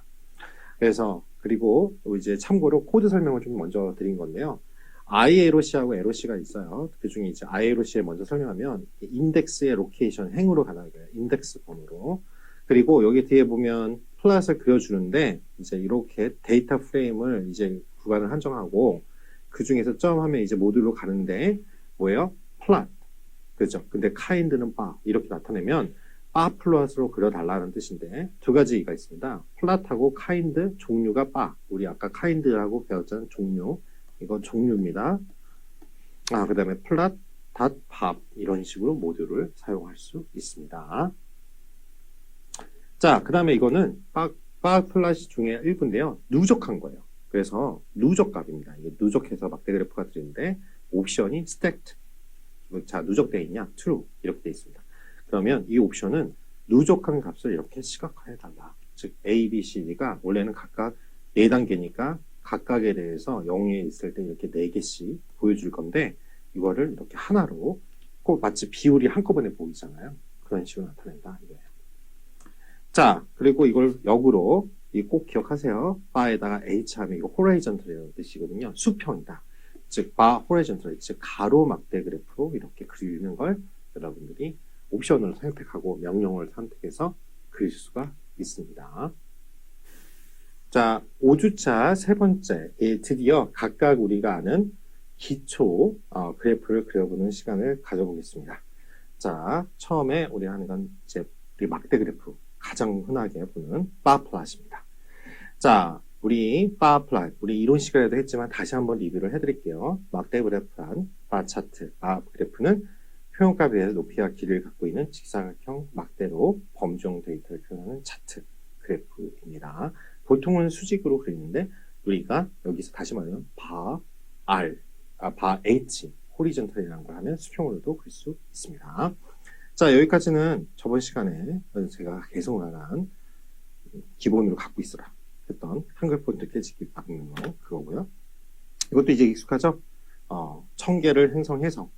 그래서 그리고 이제 참고로 코드 설명을 좀 먼저 드린 건데요. ILOC하고 LOC가 있어요. 그 중에 이제 ILOC에 먼저 설명하면 인덱스의 로케이션 행으로 가는 거예요. 인덱스 번호로. 그리고 여기 뒤에 보면 플랫을 그려주는데 이제 이렇게 데이터 프레임을 이제 구간을 한정하고 그 중에서 점하면 이제 모듈로 가는데 뭐예요? 플랫. 그죠? 근데 kind는 바 이렇게 나타내면 바 플러스로 그려달라는 뜻인데 두 가지가 있습니다. 플랫하고 kind 종류가 바. 우리 아까 kind하고 배웠잖아요. 종류. 이건 종류입니다. 그 다음에 플랫, 닷, 밥 이런 식으로 모듈을 사용할 수 있습니다. 자, 그 다음에 이거는 바 플랫 중에 일부인데요. 누적한 거예요. 그래서 누적값입니다. 이게 누적해서 막대 그래프가 드리는데 옵션이 stacked. 자, 누적되어 있냐? true. 이렇게 되어 있습니다. 그러면 이 옵션은 누적한 값을 이렇게 시각화해 달라. 즉 A, B, C, D가 원래는 각각 4단계니까 각각에 대해서 0에 있을 때 이렇게 4개씩 보여줄 건데 이거를 이렇게 하나로 꼭 마치 비율이 한꺼번에 보이잖아요. 그런 식으로 나타낸다 이거예요. 자, 그리고 이걸 역으로 꼭 기억하세요. 바에다가 H 하면 이거 호라이전털이라는 뜻이거든요. 수평이다. 즉 바 호라이전털, 즉 가로 막대 그래프로 이렇게 그리는 걸 여러분들이 옵션을 선택하고 명령어를 선택해서 그릴 수가 있습니다. 자, 5주차 세 번째, 드디어 각각 우리가 아는 기초 그래프를 그려보는 시간을 가져보겠습니다. 자, 처음에 우리 하는 건 이제 우리 막대 그래프, 가장 흔하게 보는 바 플랫입니다. 자, 우리 바 플랫, 우리 이론 시간에도 했지만 다시 한번 리뷰를 해드릴게요. 막대 그래프란 바 차트, 바 그래프는 표현값에 대해서 높이와 길이를 갖고 있는 직사각형 막대로 범종 데이터를 표현하는 차트 그래프입니다. 보통은 수직으로 그리는데 우리가 여기서 다시 말하면 바 H, 호리전털이라는 걸 하면 수평으로도 그릴 수 있습니다. 자, 여기까지는 저번 시간에 제가 계속 말한 기본으로 갖고 있어라 했던 한글 폰트 깨지기 막는 거 그거고요. 이것도 이제 익숙하죠? 1000개를 생성해서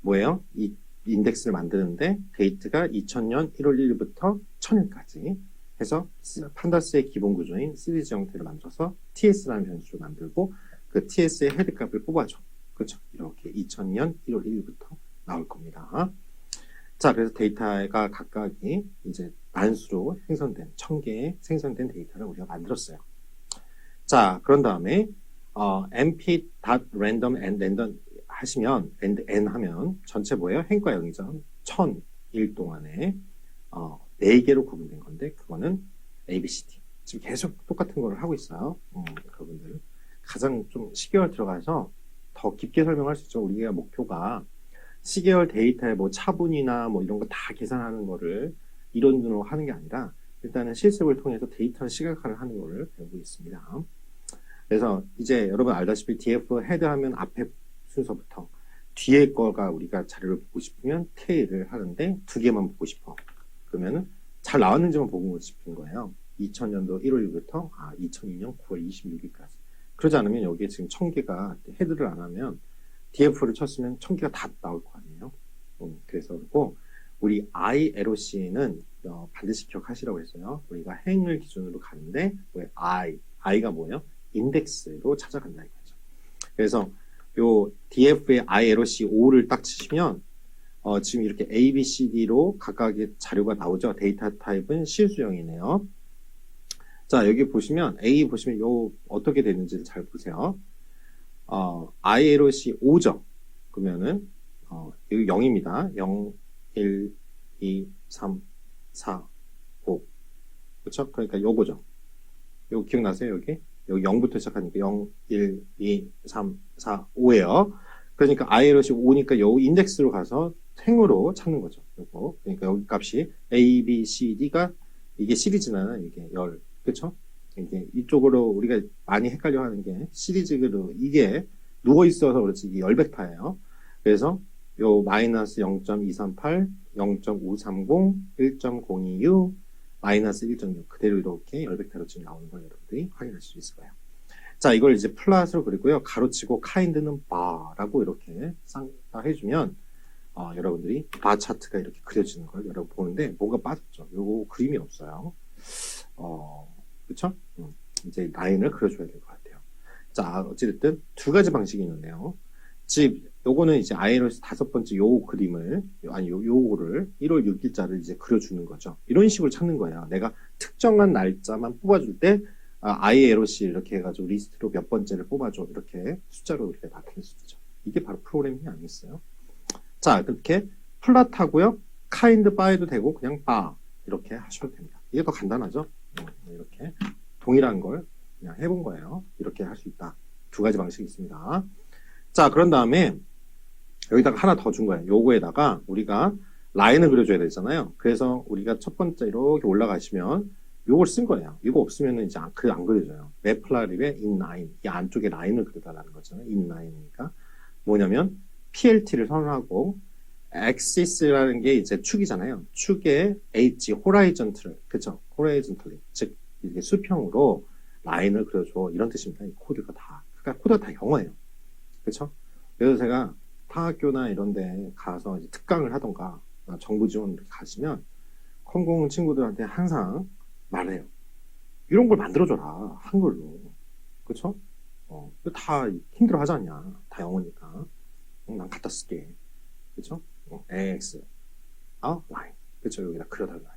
뭐예요? 이 인덱스를 만드는데 데이트가 2000년 1월 1일부터 1000일까지 해서 판다스의 기본 구조인 시리즈 형태를 만들어서 TS라는 변수를 만들고 그 TS의 헤드 값을 뽑아줘. 그렇죠? 이렇게 2000년 1월 1일부터 나올 겁니다. 자, 그래서 데이터가 각각이 이제 만수로 생성된 1000개의 생성된 데이터를 우리가 만들었어요. 자, 그런 다음에 np.random and random 하시면 n 하면 전체 뭐예요? 행과 0이죠. 1000일 동안에 4개로 구분된 건데 그거는 A, B, C, D. 지금 계속 똑같은 걸 하고 있어요. 여러분들 가장 좀 시계열 들어가서 더 깊게 설명할 수 있죠. 우리가 목표가 시계열 데이터의 뭐 차분이나 뭐 이런 거 다 계산하는 거를 이론으로 하는 게 아니라 일단은 실습을 통해서 데이터를 시각화를 하는 거를 배우고 있습니다. 그래서 이제 여러분 알다시피 DF 헤드하면 앞에 순서부터 뒤에 거가 우리가 자료를 보고 싶으면 테일을 하는데 2개만 보고 싶어. 그러면은 잘 나왔는지만 보고 싶은 거예요. 2000년도 1월부터 2002년 9월 26일까지. 그러지 않으면 여기에 지금 1000개가 헤드를 안 하면 DF를 쳤으면 1000개가 다 나올 거 아니에요. 그래서 그렇고 우리 ILOC는 반드시 기억하시라고 했어요. 우리가 행을 기준으로 가는데 왜 I가 뭐예요? 인덱스로 찾아간다 이거죠. 그래서 요 DF의 ILOC 5를 딱 치시면 지금 이렇게 A, B, C, D로 각각의 자료가 나오죠. 데이터 타입은 실수형이네요. 자, 여기 보시면 A 보시면 요 어떻게 되는지를 잘 보세요. ILOC 5죠. 그러면은 여기 0입니다. 0, 1, 2, 3, 4, 5. 그렇죠? 그러니까 요거죠. 요거 기억나세요? 여기 0부터 시작하니까 0, 1, 2, 3, 4, 5예요. 그러니까 ILOC 5니까 요 인덱스로 가서 행으로 찾는 거죠. 요거. 그러니까 여기 값이 A, B, C, D가 이게 시리즈나 이게 열. 그렇죠? 이게 이쪽으로 우리가 많이 헷갈려 하는 게 시리즈로 이게 누워 있어서 그렇지 이게 열벡터예요. 그래서 요 마이너스 0.238, 0.530, 1.026, 마이너스 1.6 그대로 이렇게 열벡터로 지금 나오는 걸 여러분들이 확인할 수 있을 거예요. 자, 이걸 이제 플랫으로 그리고요. 가로치고 kind는 바라고 이렇게 쌍따 해주면 여러분들이 바 차트가 이렇게 그려지는 걸 여러분 보는데 뭐가 빠졌죠? 요거 그림이 없어요. 그쵸? 이제 라인을 그려줘야 될 것 같아요. 자, 어찌됐든 두 가지 방식이 있는데요. 즉, 요거는 이제 ILO에서 다섯 번째 요 그림을, 요거를 1월 6일자를 이제 그려주는 거죠. 이런 식으로 찾는 거예요. 내가 특정한 날짜만 뽑아줄 때, ILOC 이렇게 해가지고 리스트로 몇 번째를 뽑아줘. 이렇게 숫자로 이렇게 나타낼 수 있죠. 이게 바로 프로그래밍이 아니겠어요? 자, 그렇게 플랫하고요. kind by도 되고, 그냥 바. 이렇게 하셔도 됩니다. 이게 더 간단하죠? 이렇게 동일한 걸 그냥 해본 거예요. 이렇게 할 수 있다. 두 가지 방식이 있습니다. 자, 그런 다음에 여기다가 하나 더 준 거예요. 요거에다가 우리가 라인을 그려줘야 되잖아요. 그래서 우리가 첫 번째 이렇게 올라가시면 요걸 쓴 거예요. 이거 없으면 이제 안 그려져요. 매플라립의 inline. 이 안쪽에 라인을 그려달라는 거잖아요. inline이니까. 뭐냐면 PLT를 선언하고 axis라는 게 이제 축이잖아요. 축에 H, horizontal. 그쵸? horizontally. 즉, 이게 수평으로 라인을 그려줘. 이런 뜻입니다. 이 코드가 다. 그러니까 코드가 다 영어예요. 그쵸? 그래서 제가 타학교나 이런 데 가서 이제 특강을 하던가 정부 지원 가시면 컴공 친구들한테 항상 말해요. 이런 걸 만들어줘라. 한글로. 그쵸? 다 힘들어 하지 않냐. 다 영어니까. 난 갖다 쓸게. 그쵸? AX. 라인. 그쵸? 여기다 그려달라.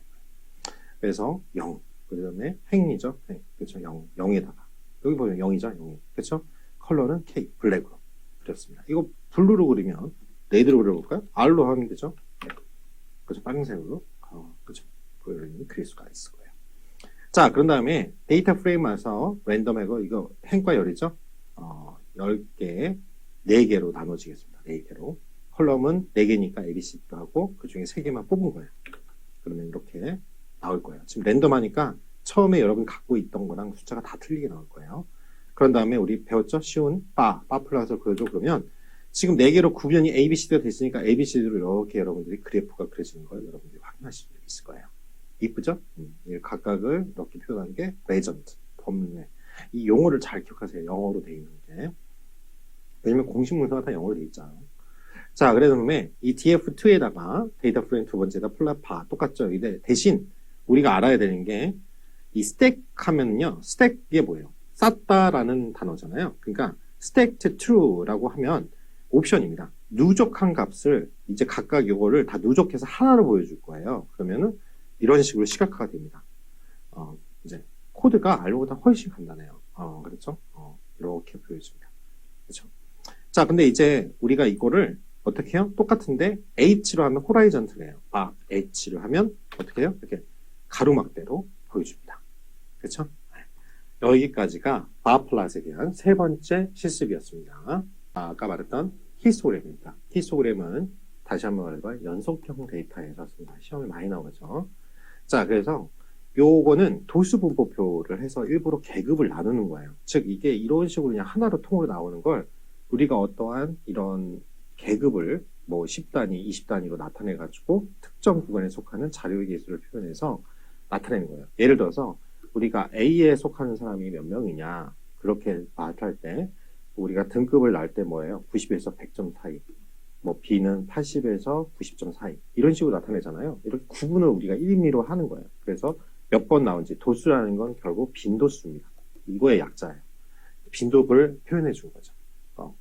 그래서 0. 그 다음에 행이죠. 행. 그쵸? 0에다가. 여기 보면 0이죠. 0이. 그쵸? 컬러는 K. 블랙으로. 그렸습니다. 이거 블루로 그리면 레드로 그려볼까요? R로 하면 되죠. 네. 그죠? 빨간색으로 그죠? 보여드리는 그릴 수가 있을 거예요. 자, 그런 다음에 데이터 프레임에서 랜덤하고 이거 행과 열이죠. 10개, 4개로 나눠지겠습니다. 4개로. 컬럼은 4개니까 ABC도 하고 그 중에 3개만 뽑은 거예요. 그러면 이렇게 나올 거예요. 지금 랜덤하니까 처음에 여러분 갖고 있던 거랑 숫자가 다 틀리게 나올 거예요. 그런 다음에 우리 배웠죠? 쉬운 바 플러스 그려줘. 그러면 지금 4개로 구변이 ABCD가 됐으니까 ABCD로 이렇게 여러분들이 그래프가 그려지는 걸 여러분들이 확인하실 수 있을 거예요. 이쁘죠? 각각을 이렇게 표현한 게 레전드, 범례. 이 용어를 잘 기억하세요. 영어로 돼 있는 게. 왜냐면 공식 문서가 다 영어로 돼 있잖아요. 자, 그다음에 이 df2에다가 데이터 프레임 두 번째다 플랫 바 똑같죠? 근데 대신 우리가 알아야 되는 게 이 스택 하면요. 스택 이게 뭐예요? 쌓다라는 단어잖아요. 그러니까 stacked true라고 하면 옵션입니다. 누적한 값을 이제 각각 이거를 다 누적해서 하나로 보여줄 거예요. 그러면은 이런 식으로 시각화가 됩니다. 이제 코드가 알고보다 훨씬 간단해요. 그렇죠? 이렇게 보여줍니다. 그렇죠? 자, 근데 이제 우리가 이거를 어떻게 해요? 똑같은데 H로 하면 호라이전트래요. H로 하면 어떻게 해요? 이렇게 가로막대로 보여줍니다. 그렇죠? 여기까지가 바플랫에 대한 세 번째 실습이었습니다. 아까 말했던 히스토그램입니다. 히스토그램은 다시 한번 말해봐요. 연속형 데이터에서 씁니다. 시험에 많이 나오죠. 자, 그래서 요거는 도수 분포표를 해서 일부러 계급을 나누는 거예요. 즉, 이게 이런 식으로 그냥 하나로 통으로 나오는 걸 우리가 어떠한 이런 계급을 뭐 10단위, 20단위로 나타내가지고 특정 구간에 속하는 자료의 개수를 표현해서 나타내는 거예요. 예를 들어서 우리가 A에 속하는 사람이 몇 명이냐 그렇게 말할 때 우리가 등급을 날 때 뭐예요? 90에서 100점 사이, 뭐 B는 80에서 90점 사이 이런 식으로 나타내잖아요. 이렇게 구분을 우리가 1인미로 하는 거예요. 그래서 몇 번 나온지 도수라는 건 결국 빈도수입니다. 이거의 약자예요. 빈도를 표현해 준 거죠.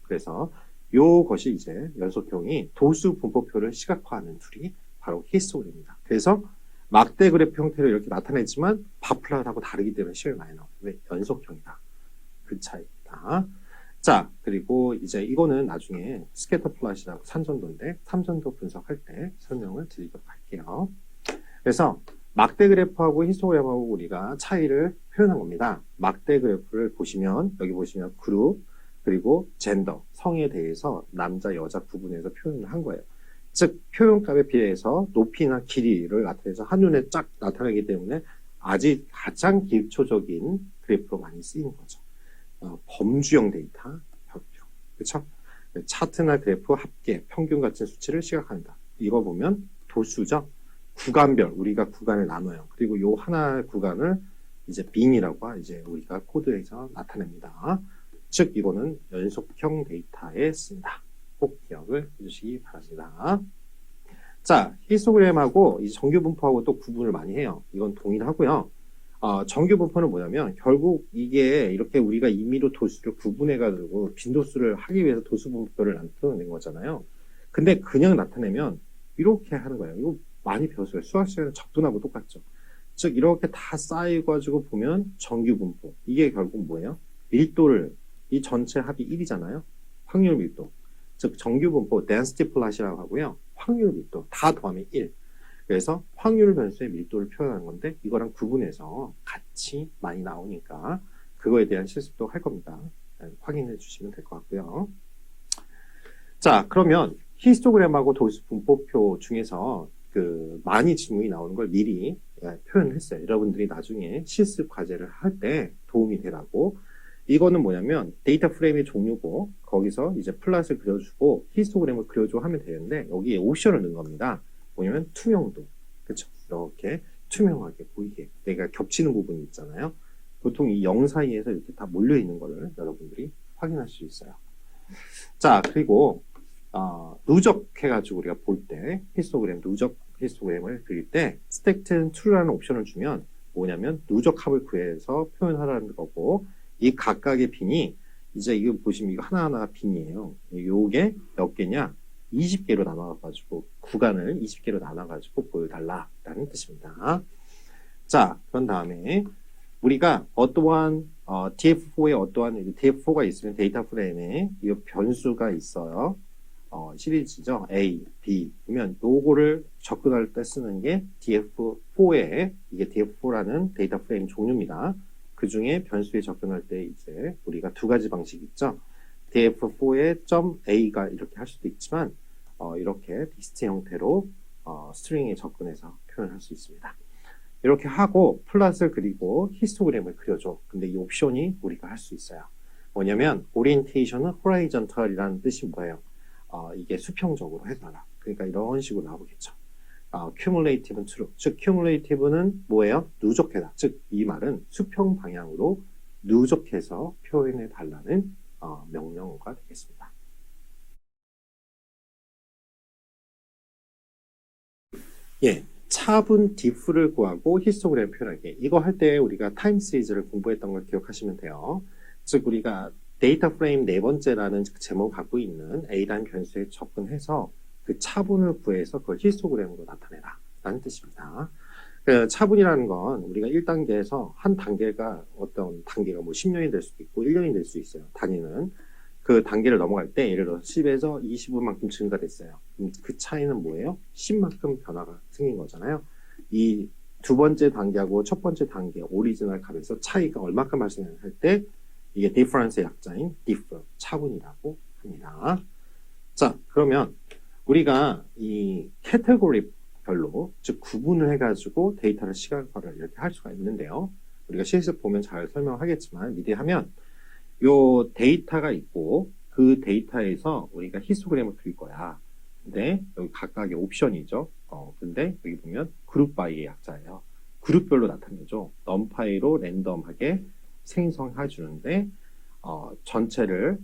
그래서 요것이 이제 연속형이 도수 분포표를 시각화하는 툴이 바로 히스토그램입니다. 그래서 막대 그래프 형태로 이렇게 나타내지만 바플랫하고 다르기 때문에 시험이 많이 나와요. 왜? 연속형이다. 그 차이입니다. 자, 그리고 이제 이거는 나중에 스캐터 플롯이라고 산전도인데 삼전도 분석할 때 설명을 드리도록 할게요. 그래서 막대 그래프하고 히스토그램하고 우리가 차이를 표현한 겁니다. 막대 그래프를 보시면 여기 보시면 그룹 그리고 젠더, 성에 대해서 남자, 여자 구분해서 표현을 한 거예요. 즉 표현값에 비해서 높이나 길이를 나타내서 한눈에 쫙 나타나기 때문에 아직 가장 기초적인 그래프로 많이 쓰이는 거죠. 범주형 데이터, 별표. 그렇죠? 차트나 그래프 합계, 평균 같은 수치를 시각한다. 이거 보면 도수죠. 구간별, 우리가 구간을 나눠요. 그리고 요 하나 구간을 이제 빈이라고 이제 우리가 코드에서 나타냅니다. 즉 이거는 연속형 데이터에 쓴다. 꼭 기억을 해주시기 바랍니다. 자, 히스토그램하고 이 정규 분포하고 또 구분을 많이 해요. 이건 동일하고요. 정규 분포는 뭐냐면 결국 이게 이렇게 우리가 임의로 도수를 구분해가지고 빈도수를 하기 위해서 도수 분포를 나타내는 거잖아요. 근데 그냥 나타내면 이렇게 하는 거예요. 이거 많이 배웠어요. 수학 시간에 적분하고 똑같죠. 즉 이렇게 다 쌓여가지고 보면 정규 분포. 이게 결국 뭐예요? 밀도를 이 전체 합이 1이잖아요. 확률 밀도. 즉 정규 분포 density plot이라고 하고요. 확률 밀도 다 더하면 1. 그래서 확률 변수의 밀도를 표현하는 건데 이거랑 구분해서 같이 많이 나오니까 그거에 대한 실습도 할 겁니다. 확인해 주시면 될 것 같고요. 자, 그러면 히스토그램하고 도수 분포표 중에서 그 많이 질문이 나오는 걸 미리 표현을 했어요. 여러분들이 나중에 실습 과제를 할 때 도움이 되라고. 이거는 뭐냐면 데이터 프레임의 종류고 거기서 이제 플랫을 그려주고 히스토그램을 그려줘 하면 되는데 여기에 옵션을 넣은 겁니다. 뭐냐면 투명도. 그쵸? 이렇게 투명하게 보이게. 내가 겹치는 부분이 있잖아요. 보통 이 0 사이에서 이렇게 다 몰려있는 거를 여러분들이 확인할 수 있어요. 자, 그리고 누적해가지고 우리가 볼 때 히스토그램, 누적 히스토그램을 그릴 때 스택트 true라는 옵션을 주면 뭐냐면 누적합을 구해서 표현하라는 거고 이 각각의 빈이 이제 이거 보시면 이거 하나하나가 빈이에요. 요게 몇 개냐? 20개로 나눠가지고 구간을 20개로 나눠가지고 보여달라라는 뜻입니다. 자, 그런 다음에 우리가 어떠한 DF4에 어떠한 DF4가 있으면 데이터 프레임에 이 변수가 있어요. 시리즈죠. A, B. 그러면 요거를 접근할 때 쓰는 게 DF4에 이게 DF4라는 데이터 프레임 종류입니다. 그 중에 변수에 접근할 때 이제 우리가 두 가지 방식이 있죠. df4의 .a가 이렇게 할 수도 있지만 이렇게 리스트 형태로 스트링에 접근해서 표현할 수 있습니다. 이렇게 하고 플랫을 그리고 히스토그램을 그려줘. 근데 이 옵션이 우리가 할 수 있어요. 뭐냐면 오리엔테이션은 호라이전털이라는 뜻이 뭐예요? 이게 수평적으로 해놔라. 그러니까 이런 식으로 나오겠죠. cumulative는 true. 즉 cumulative는 뭐예요? 누적해라. 즉 이 말은 수평 방향으로 누적해서 표현해 달라는 명령어가 되겠습니다. 예, 차분 diff를 구하고 히스토그램 표현하기. 이거 할 때 우리가 타임 시리즈를 공부했던 걸 기억하시면 돼요. 즉 우리가 데이터 프레임 네 번째라는 제목을 갖고 있는 A라는 변수에 접근해서 그 차분을 구해서 그걸 히스토그램으로 나타내라 라는 뜻입니다. 그 차분이라는 건 우리가 1단계에서 한 단계가 어떤 단계가 뭐 10년이 될 수도 있고 1년이 될 수 있어요. 단위는 그 단계를 넘어갈 때 예를 들어 10에서 25만큼 증가됐어요. 그 차이는 뭐예요? 10만큼 변화가 생긴 거잖아요. 이 두 번째 단계하고 첫 번째 단계 오리지널 값에서 차이가 얼마큼 발생할 때 이게 difference의 약자인 diff, 차분이라고 합니다. 자, 그러면 우리가 이 캐테고리 별로, 즉 구분을 해가지고 데이터를 시각화를 이렇게 할 수가 있는데요. 우리가 실습 보면 잘 설명하겠지만 미리 하면 요 데이터가 있고 그 데이터에서 우리가 히스토그램을 그릴 거야. 근데 여기 각각의 옵션이죠. 근데 여기 보면 그룹 바이의 약자예요. 그룹별로 나타내죠. 넘파이로 랜덤하게 생성해 주는데 전체를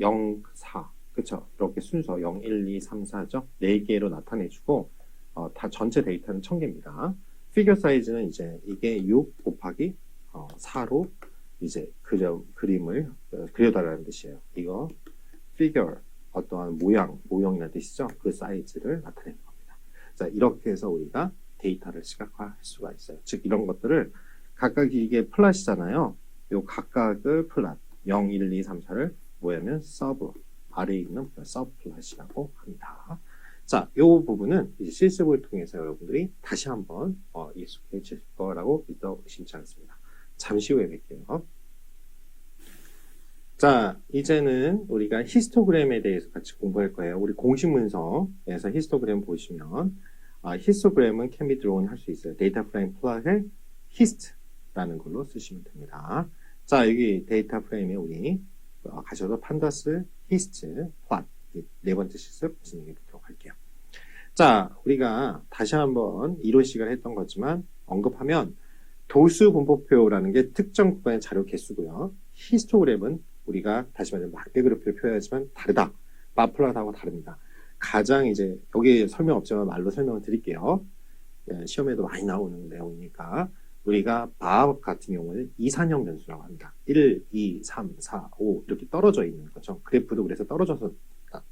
0, 4 그쵸? 이렇게 순서 0, 1, 2, 3, 4죠? 4개로 나타내주고 다 전체 데이터는 1000개입니다. 피겨 사이즈는 이제 이게 6 곱하기 4로 이제 그림을 그려달라는 뜻이에요. 이거 피겨 어떠한 모형이라는 뜻이죠? 그 사이즈를 나타내는 겁니다. 자, 이렇게 해서 우리가 데이터를 시각화할 수가 있어요. 즉 이런 것들을 각각 이게 플랫이잖아요. 요 각각을 플랫 0, 1, 2, 3, 4를 뭐냐면 서브 아래에 있는 서브 플랫이라고 합니다. 자, 요 부분은 이제 실습을 통해서 여러분들이 다시 한번 익숙해질 거라고 믿어 의심치 않습니다. 잠시 후에 뵐게요. 자, 이제는 우리가 히스토그램에 대해서 같이 공부할 거예요. 우리 공식 문서에서 히스토그램 보시면 히스토그램은 can be drawn 할 수 있어요. 데이터 프레임 플랫에 hist라는 걸로 쓰시면 됩니다. 자, 여기 데이터 프레임에 우리 가셔서 판다스, hist, plot 네 번째 실습 진행해 보도록 할게요. 자, 우리가 다시 한번 이론 시간에 했던 거지만 언급하면 도수 분포표라는 게 특정 구간의 자료 개수고요. 히스토그램은 우리가 다시 말하면 막대 그래프를 표현하지만 다르다. 마플러하고 다릅니다. 가장 이제 여기 설명 없지만 말로 설명을 드릴게요. 예, 시험에도 많이 나오는 내용이니까 우리가 바 같은 경우는 이산형 변수라고 합니다. 1, 2, 3, 4, 5 이렇게 떨어져 있는 거죠. 그래프도 그래서 떨어져서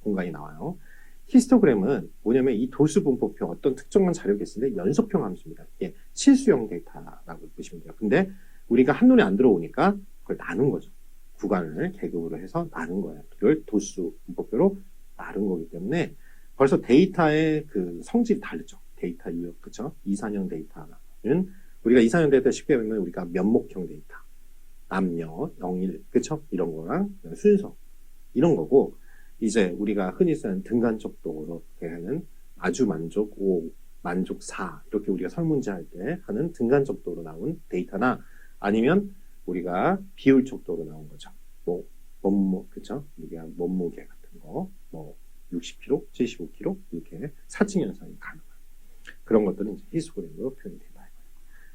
공간이 나와요. 히스토그램은 뭐냐면 이 도수 분포표 어떤 특정한 자료가 있을 때 연속형 함수입니다. 이게 실수형 데이터라고 보시면 돼요. 근데 우리가 한눈에 안 들어오니까 그걸 나눈 거죠. 구간을 계급으로 해서 나눈 거예요. 그걸 도수 분포표로 나눈 거기 때문에 벌써 데이터의 그 성질이 다르죠. 데이터 유형, 그쵸? 이산형 데이터는 우리가 이산형 데이터 쉽게 보면 우리가 면목형 데이터, 남녀, 영일, 그쵸? 이런 거랑 순서, 이런 거고, 이제 우리가 흔히 쓰는 등간척도로 하는 아주 만족 5, 만족 4 이렇게 우리가 설문지 할 때 하는 등간척도로 나온 데이터나 아니면 우리가 비율 척도로 나온 거죠. 뭐 몸무 그쵸? 우리가 몸무게 같은 거, 뭐 60kg, 75kg 이렇게 사칭 현상이 가능한 그런 것들은 이제 히스토그램으로 표현이 된다.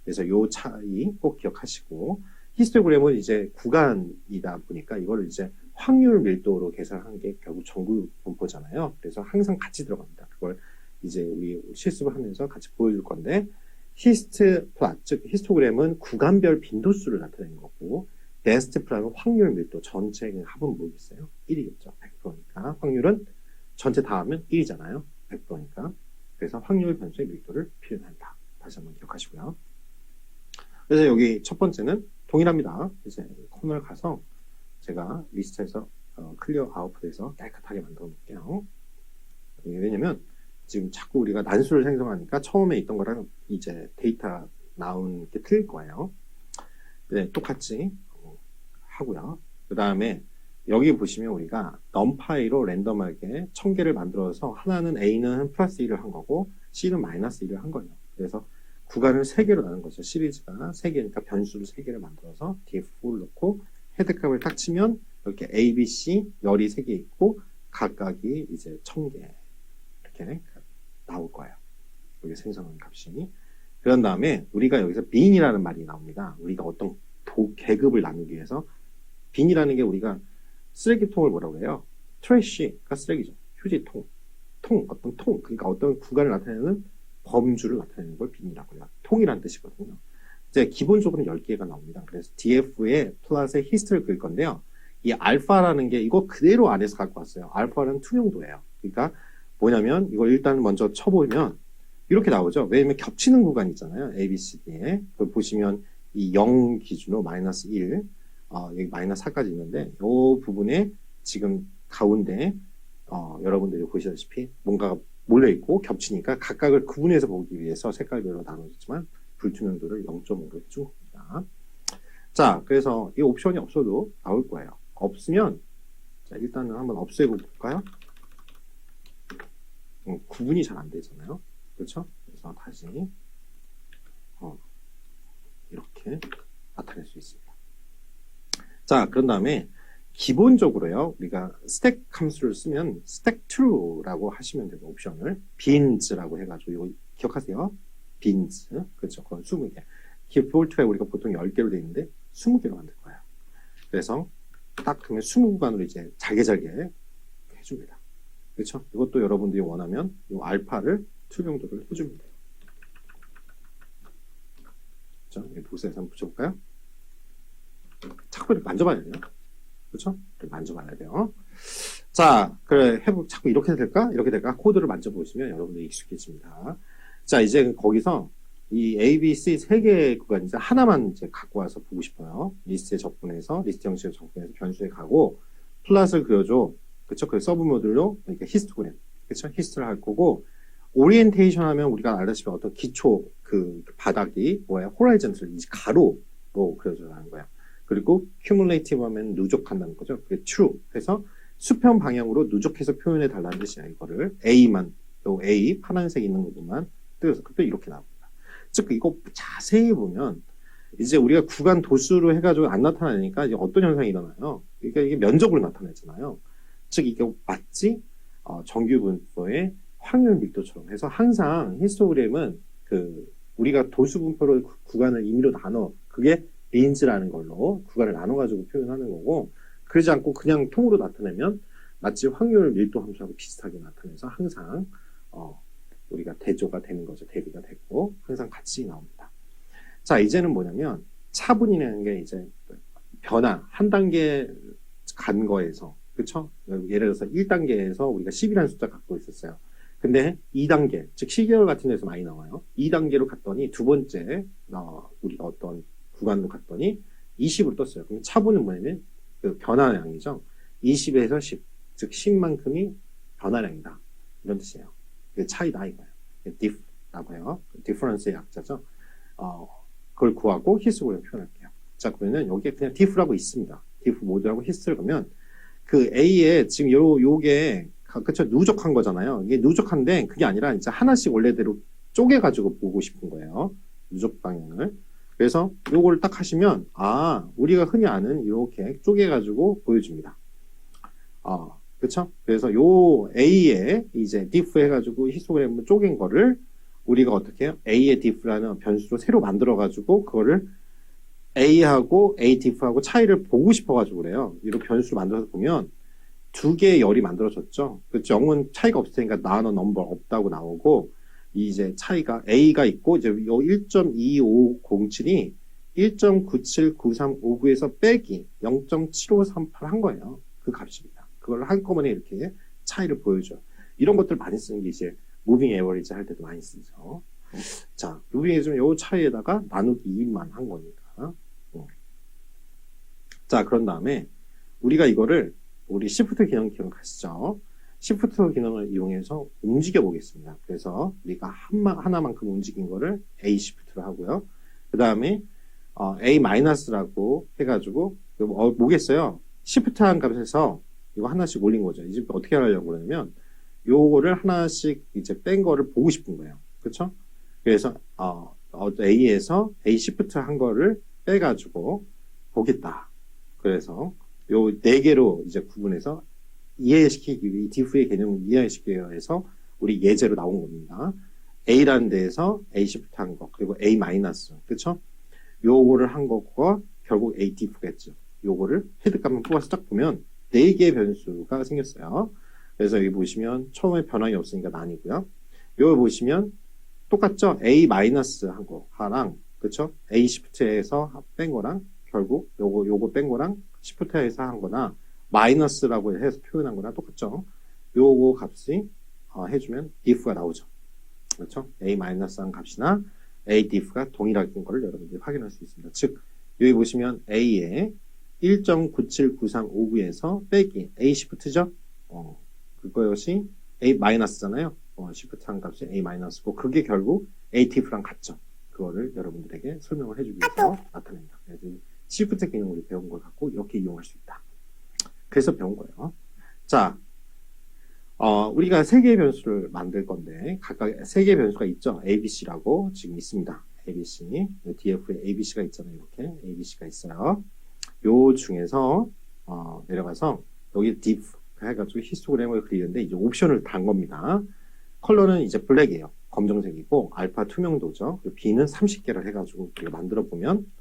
그래서 요 차이 꼭 기억하시고 히스토그램은 이제 구간이다 보니까 이걸 이제 확률 밀도로 계산한 게 결국 정구 분포잖아요. 그래서 항상 같이 들어갑니다. 그걸 이제 우리 실습을 하면서 같이 보여줄 건데 히스트 플랫, 즉 히스토그램은 구간별 빈도수를 나타내는 거고 데스트 플랫은 확률 밀도 전체의 합은 뭐겠어요? 1이겠죠. 100%니까 확률은 전체 다 하면 1이잖아요. 100%니까 그래서 확률 변수의 밀도를 표현한다. 다시 한번 기억하시고요. 그래서 여기 첫 번째는 동일합니다. 이제 코너를 가서 제가 리스트에서 클리어 아웃풋에서 깨끗하게 만들어 놓을게요. 왜냐면 지금 자꾸 우리가 난수를 생성하니까 처음에 있던 거랑 이제 데이터 나온 게 틀릴 거예요. 네, 똑같이 하고요. 그 다음에 여기 보시면 우리가 num파이로 랜덤하게 1000개를 만들어서 하나는 A는 플러스 1을 한 거고 C는 마이너스 1을 한 거예요. 그래서 구간을 3개로 나눈 거죠. 시리즈가 3개니까 변수를 3개를 만들어서 df4를 넣고 헤드값을 딱 치면 이렇게 A, B, C 열이 3개 있고 각각이 이제 1000개 이렇게 나올 거예요. 여기 생성한 값이. 그런 다음에 우리가 여기서 빈이라는 말이 나옵니다. 우리가 어떤 계급을 나누기 위해서 빈이라는 게 우리가 쓰레기통을 뭐라고 해요? 트래쉬가 쓰레기죠. 휴지통, 어떤 통, 그러니까 어떤 구간을 나타내는 범주를 나타내는 걸 빈이라고 해요. 통이라는 뜻이거든요. 이제 기본적으로 10개가 나옵니다. 그래서 df에 플러스의 히스트를 그릴 건데요. 이 알파라는 게 이거 그대로 안에서 갖고 왔어요. 알파는 투명도예요. 그러니까 뭐냐면 이걸 일단 먼저 쳐보면 이렇게 나오죠. 왜냐면 겹치는 구간이 있잖아요. A, B, C, D에. 그걸 보시면 이 0 기준으로 마이너스 1, 여기 마이너스 4까지 있는데 이 부분에 지금 가운데 여러분들이 보시다시피 뭔가가 몰려있고 겹치니까 각각을 구분해서 보기 위해서 색깔별로 나눠졌지만 불투명도를 0.5로 해준 겁니다. 자, 그래서 이 옵션이 없어도 나올 거예요. 없으면 자, 일단은 한번 없애고 볼까요? 구분이 잘 안 되잖아요. 그렇죠? 그래서 다시 이렇게 나타낼 수 있습니다. 자, 그런 다음에 기본적으로요, 우리가 스택 함수를 쓰면 스택 true라고 하시면 되고 옵션을 bins라고 해가지고 이거 기억하세요? bins 그렇죠? 그건 20개. 디폴트에 우리가 보통 10개로 되어 있는데 20개로 만들 거예요. 그래서 딱 그러면 20구간으로 이제 잘게 해줍니다. 그렇죠? 이것도 여러분들이 원하면 이 알파를 투명도를 해줍니다. 자, 여기 복사해서 한번 붙여볼까요? 자꾸 이렇게 만져봐야 돼요. 그렇죠? 만져봐야 돼요. 자, 그래 자꾸 이렇게 될까? 이렇게 될까? 코드를 만져보시면 여러분들이 익숙해집니다. 자, 이제 거기서 이 A, B, C 3개의 구간 이제 하나만 이제 갖고 와서 보고 싶어요. 리스트에 접근해서 리스트 형식에 접근해서 변수에 가고 플랫을 그려줘. 그쵸? 그 서브 모듈로 그러니까 히스토그램. 그쵸? 히스토를 할 거고 오리엔테이션 하면 우리가 알다시피 어떤 기초 그 바닥이 뭐야? 호라이즌틀 이제 가로로 그려줘라는 거야. 그리고 cumulative 하면 누적한다는 거죠. 그게 true. 그래서 수평 방향으로 누적해서 표현해 달라는 뜻이야. 이거를 A만 요 A 파란색 있는 부분만 뜯어서 그때 이렇게 나옵니다. 즉 이거 자세히 보면 이제 우리가 구간 도수로 해가지고 안 나타나니까 이제 어떤 현상이 일어나요? 그러니까 이게 면적으로 나타나잖아요. 즉 이게 마치 정규 분포의 확률 밀도처럼 해서 항상 히스토그램은 그 우리가 도수 분포로 구간을 임의로 나눠 그게 빈즈라는 걸로 구간을 나눠가지고 표현하는 거고 그러지 않고 그냥 통으로 나타내면 마치 확률 밀도 함수하고 비슷하게 나타내서 항상 우리가 대조가 되는 거죠. 대비가 되고 항상 같이 나옵니다. 자, 이제는 뭐냐면 차분이라는 게 이제 변화 한 단계 간 거에서 그쵸? 예를 들어서 1단계에서 우리가 10이라는 숫자 갖고 있었어요. 근데 2단계, 즉 시계열 같은 데서 많이 나와요. 2단계로 갔더니 두 번째 우리가 어떤 구간으로 갔더니 20으로 떴어요. 그럼 차분은 뭐냐면 그 변화량이죠. 20에서 10, 즉 10만큼이 변화량이다. 이런 뜻이에요. 그 차이다 이거예요. diff라고 해요. difference의 약자죠. 그걸 구하고 히스고를 표현할게요. 자, 그러면 여기에 그냥 diff라고 있습니다. diff 모드라고 히스를 보면 그 A에 지금 요게 그쵸 누적한 거잖아요. 이게 누적한데 그게 아니라 이제 하나씩 원래대로 쪼개가지고 보고 싶은 거예요. 누적 방향을. 그래서 요거를 딱 하시면 우리가 흔히 아는 이렇게 쪼개가지고 보여줍니다. 그쵸? 그래서 요 A에 이제 diff 해가지고 히스토그램을 쪼갠 거를 우리가 어떻게 해요? A의 diff라는 변수로 새로 만들어가지고 그거를 A하고 A diff하고 차이를 보고 싶어가지고 그래요. 이렇게 변수로 만들어서 보면 두 개의 열이 만들어졌죠. 그 0은 차이가 없으니까 나눠 넘버 없다고 나오고 이제 차이가 A가 있고 이제 요 1.2507이 1.979359에서 빼기 0.7538 한 거예요. 그 값입니다. 그걸 한꺼번에 이렇게 차이를 보여줘요. 이런 것들 많이 쓰는 게 이제 무빙 에버리지 할 때도 많이 쓰죠. 자, 무빙 에버리지 요 차이에다가 나누기 2만 한 거니까. 자, 그런 다음에 우리가 이거를 우리 시프트 기능 기억하시죠? 시프트 기능을 이용해서 움직여 보겠습니다. 그래서 우리가 하나만큼 움직인 거를 A 시프트로 하고요. 그 다음에 A-라고 해가지고 뭐겠어요? 시프트 한 값에서 이거 하나씩 올린 거죠. 이제 어떻게 하려고 그러냐면 요거를 하나씩 이제 뺀 거를 보고 싶은 거예요. 그렇죠? 그래서 A에서 A 시프트 한 거를 빼가지고 보겠다. 그래서 요 네 개로 이제 구분해서 이해시키기 위해 diff의 개념을 이해시키기 위해서 우리 예제로 나온 겁니다. A라는 데에서 A 시프트 한 거, 그리고 A 마이너스, 그쵸? 요거를 한 거가 결국 A diff겠죠. 요거를 헤드값만 뽑아서 딱 보면 네 개의 변수가 생겼어요. 그래서 여기 보시면 처음에 변화가 없으니까 난이고요. 여기 보시면 똑같죠? A 마이너스 한 거랑, 그쵸? A 시프트에서 뺀 거랑 결국 요거 뺀 거랑 시프트에서 한 거나 마이너스라고 해서 표현한 거랑 똑같죠. 요거 값이 해주면 diff가 나오죠. 그렇죠? A 마이너스 한 값이나 A diff가 동일한 거를 여러분들이 확인할 수 있습니다. 즉 여기 보시면 A에 1.979359에서 빼기 A 시프트죠. 그것이 A 마이너스잖아요. 시프트 한 값이 A 마이너스고 그게 결국 A diff랑 같죠. 그거를 여러분들에게 설명을 해주기 위해서 나타냅니다. 그래서 시프트 기능을 배운 걸 갖고 이렇게 이용할 수 있다. 그래서 배운 거예요. 자, 우리가 세 개의 변수를 만들 건데 각각 세 개의 변수가 있죠. ABC라고 지금 있습니다. ABC, DF에 ABC가 있잖아요. 이렇게 ABC가 있어요. 요 중에서 내려가서 여기 diff 해가지고 히스토그램을 그리는데 이제 옵션을 단 겁니다. 컬러는 이제 블랙이에요. 검정색이고 알파 투명도죠. B는 30개를 해가지고 우리가 만들어 보면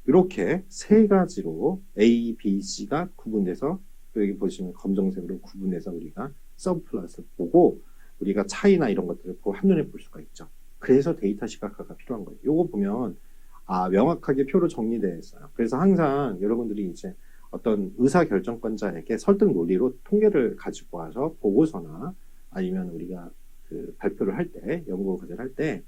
이렇게 세 가지로 A, B, C가 구분돼서 여기 보시면 검정색으로 구분해서 우리가 서브플롯을 보고 우리가 차이나 이런 것들을 보고 한눈에 볼 수가 있죠. 그래서 데이터 시각화가 필요한 거예요. 요거 보면 명확하게 표로 정리되어 있어요. 그래서 항상 여러분들이 이제 어떤 의사결정권자에게 설득 논리로 통계를 가지고 와서 보고서나 아니면 우리가 그 발표를 할 때, 연구 과제를 할 때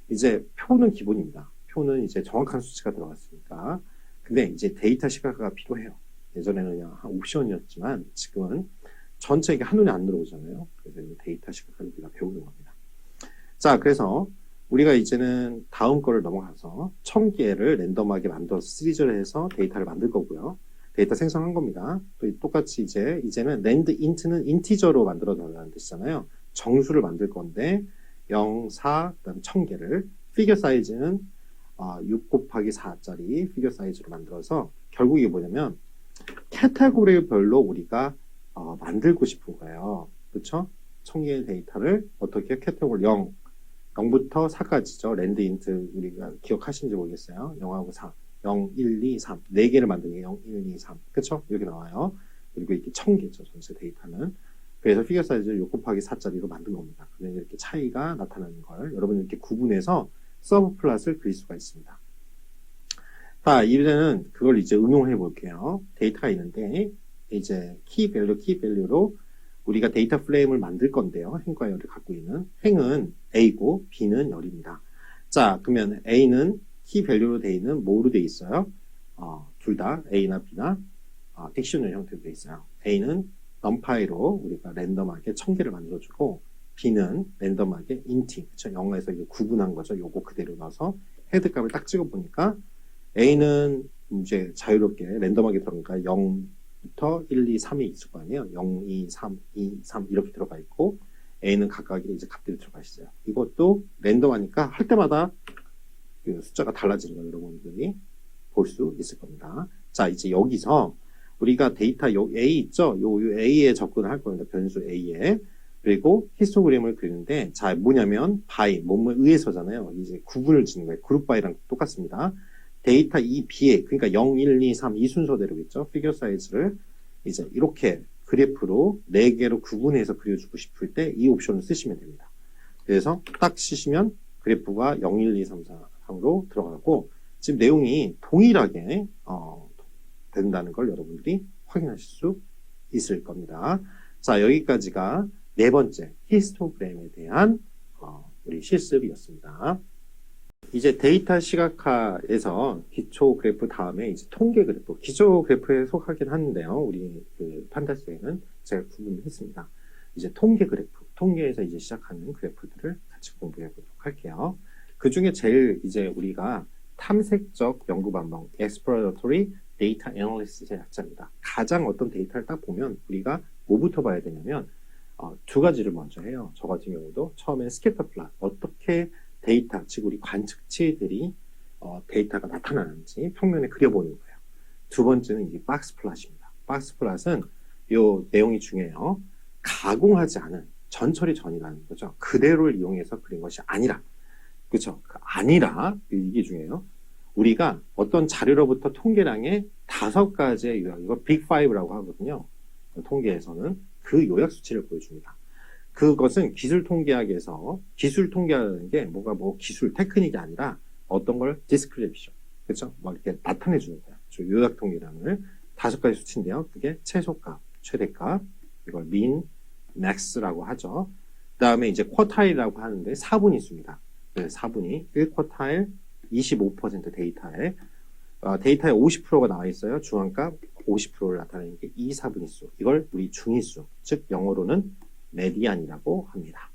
이제 표는 기본입니다. 표는 이제 정확한 수치가 들어갔으니까. 근데 이제 데이터 시각화가 필요해요. 예전에는 그냥 한 옵션이었지만 지금은 전체 이게 한눈에 안 들어오잖아요. 그래서 데이터 시각화를 우리가 배우는 겁니다. 자, 그래서 우리가 이제는 다음 거를 넘어가서 1000개를 랜덤하게 만들어서 시리즈를 해서 데이터를 만들 거고요. 데이터 생성한 겁니다. 또 똑같이 이제는 랜드 인트는 인티저로 만들어 달라는 뜻이잖아요. 정수를 만들 건데 0, 4, 그다음 1000개를 피겨 사이즈는 6 곱하기 4짜리 피겨 사이즈로 만들어서 결국 이게 뭐냐면 카테고리별로 우리가 만들고 싶은 거예요. 그렇죠? 1000개의 데이터를 어떻게 카테고리 0부터 4까지죠. 랜드 인트 우리가 기억하시는지 모르겠어요. 0하고 4, 0, 1, 2, 3 4개를 만드는 게 0, 1, 2, 3 그렇죠? 이렇게 나와요. 그리고 이게 1000개죠. 전체 데이터는. 그래서 피겨 사이즈를 요 곱하기 4짜리로 만든 겁니다. 그러면 이렇게 차이가 나타나는 걸 여러분 이렇게 구분해서 서브 플롯을 그릴 수가 있습니다. 자, 이제는 그걸 이제 응용해 볼게요. 데이터가 있는데 이제 키 밸류로 우리가 데이터 프레임을 만들 건데요. 행과 열을 갖고 있는 행은 A고 B는 열입니다. 자, 그러면 A는 키 밸류로 되어 있는 뭐로 되어 있어요? 둘 다 A나 B나 딕셔너리 형태로 되어 있어요. A는 num파이로 우리가 랜덤하게 1000개를 만들어주고 B는 랜덤하게 인팅, 그쵸? 영어에서 이제 구분한 거죠. 요거 그대로 넣어서 헤드값을 딱 찍어보니까 A는 이제 자유롭게 랜덤하게 들어가니까 0부터 1, 2, 3이 있을 거 아니에요. 0, 2, 3, 2, 3 이렇게 들어가 있고 A는 각각의 이제 값들이 들어가 있어요. 이것도 랜덤하니까 할 때마다 그 숫자가 달라지는 걸 여러분들이 볼 수 있을 겁니다. 자, 이제 여기서 우리가 데이터 요 A 있죠? 요 A에 접근을 할 겁니다. 변수 A에. 그리고 히스토그램을 그리는데, 자, 뭐냐면, by, 뭐뭐에 의해서잖아요. 이제 구분을 짓는 거예요. 그룹 by랑 똑같습니다. 데이터 이 B에, 그러니까 0, 1, 2, 3, 이 순서대로 있죠? 피겨 사이즈를 이제 이렇게 그래프로 4개로 구분해서 그려주고 싶을 때 이 옵션을 쓰시면 됩니다. 그래서 딱 쓰시면 그래프가 0, 1, 2, 3, 4으로 들어가고, 지금 내용이 동일하게, 된다는 걸 여러분들이 확인하실 수 있을 겁니다. 자, 여기까지가 네 번째 히스토그램에 대한 우리 실습이었습니다. 이제 데이터 시각화에서 기초 그래프 다음에 이제 통계 그래프, 기초 그래프에 속하긴 하는데요. 우리 그 판다스에는 제가 구분했습니다. 이제 통계 그래프, 통계에서 이제 시작하는 그래프들을 같이 공부해 보도록 할게요. 그 중에 제일 이제 우리가 탐색적 연구 방법, exploratory 데이터 애널리시스의 약자입니다. 가장 어떤 데이터를 딱 보면 우리가 뭐부터 봐야 되냐면 두 가지를 먼저 해요. 저 같은 경우도 처음에 스캐터 플롯, 어떻게 데이터, 즉 우리 관측치들이 데이터가 나타나는지 평면에 그려보는 거예요. 두 번째는 이제 박스 플롯입니다. 박스 플롯은 요 내용이 중요해요. 가공하지 않은 전처리 전이라는 거죠. 그대로를 이용해서 그린 것이 아니라, 그렇죠? 아니라 이게 중요해요. 우리가 어떤 자료로부터 통계량의 5가지의 요약, 이거 빅5라고 하거든요. 통계에서는 그 요약 수치를 보여줍니다. 그것은 기술 통계학에서 기술 통계라는 게 뭐가 뭐 기술 테크닉이 아니라 어떤 걸 디스크립션, 그렇죠? 막 이렇게 나타내 주는 거야. 요약 통계량을 5가지 수치인데요. 그게 최소값, 최대값, 이걸 민, 맥스라고 하죠. 그다음에 이제 쿼타일이라고 하는데 4분위수입니다. 네, 4분위, 1쿼타일 25% 데이터에 데이터에 50%가 나와 있어요. 중앙값 50%를 나타내는 게 2, 4분위수. 이걸 우리 중위수, 즉 영어로는 메디안이라고 합니다.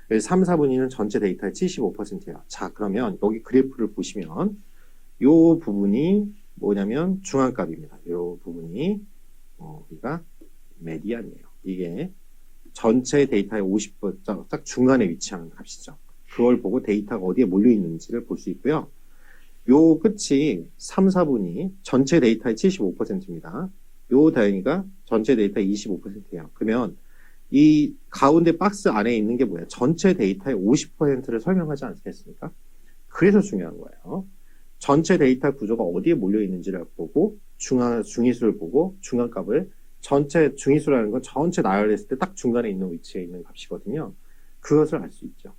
3, 4분위는 전체 데이터의 75%예요. 자, 그러면 여기 그래프를 보시면 이 부분이 뭐냐면 중앙값입니다. 이 부분이 우리가 메디안이에요. 이게 전체 데이터의 50%, 딱 중간에 위치하는 값이죠. 그걸 보고 데이터가 어디에 몰려 있는지를 볼 수 있고요. 요 끝이 3, 4분이 전체 데이터의 75%입니다. 요 단위가 전체 데이터의 25%예요. 그러면 이 가운데 박스 안에 있는 게 뭐예요? 전체 데이터의 50%를 설명하지 않겠습니까? 그래서 중요한 거예요. 전체 데이터 구조가 어디에 몰려 있는지를 보고 중위수를 보고 중앙값을 전체 중위수라는 건 전체 나열했을 때 딱 중간에 있는 위치에 있는 값이거든요. 그것을 알 수 있죠.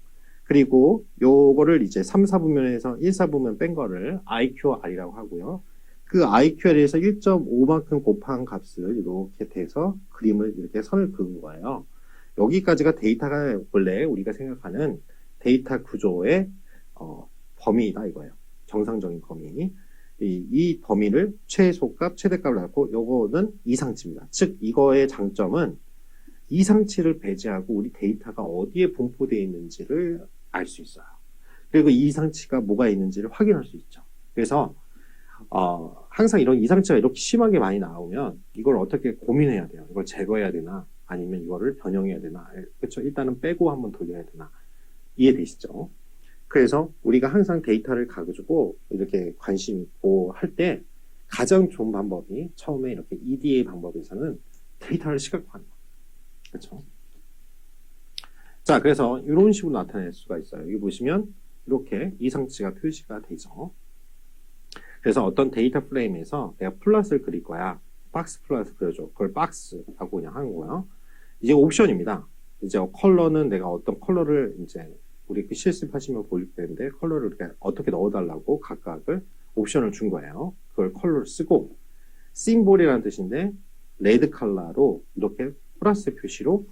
그리고 요거를 이제 3, 4분면에서 1, 4분면 뺀 거를 IQR이라고 하고요. 그 IQR에서 1.5만큼 곱한 값을 이렇게 돼서 그림을 이렇게 선을 그은 거예요. 여기까지가 데이터가 원래 우리가 생각하는 데이터 구조의 범위이다 이거예요. 정상적인 범위. 이 범위를 최소값, 최대값을 갖고 요거는 이상치입니다. 즉 이거의 장점은 이상치를 배제하고 우리 데이터가 어디에 분포되어 있는지를 알 수 있어요. 그리고 이 이상치가 뭐가 있는지를 확인할 수 있죠. 그래서 항상 이런 이상치가 이렇게 심하게 많이 나오면 이걸 어떻게 고민해야 돼요. 이걸 제거해야 되나 아니면 이거를 변형해야 되나. 그렇죠. 일단은 빼고 한번 돌려야 되나. 이해되시죠? 그래서 우리가 항상 데이터를 가지고 이렇게 관심 있고 할 때 가장 좋은 방법이 처음에 이렇게 EDA 방법에서는 데이터를 시각화하는 거예요. 그렇죠? 자, 그래서 이런 식으로 나타낼 수가 있어요. 여기 보시면 이렇게 이상치가 표시가 되죠. 그래서 어떤 데이터 프레임에서 내가 플롯을 그릴 거야. 박스 플랫 그려줘. 그걸 박스라고 그냥 하는 거예요. 이제 옵션입니다. 이제 컬러는 내가 어떤 컬러를 이제 우리 그 실습하시면 보일 텐데 컬러를 이렇게 어떻게 넣어달라고 각각을 옵션을 준 거예요. 그걸 컬러를 쓰고 심볼이라는 뜻인데 레드 컬러로 이렇게 플러스 표시로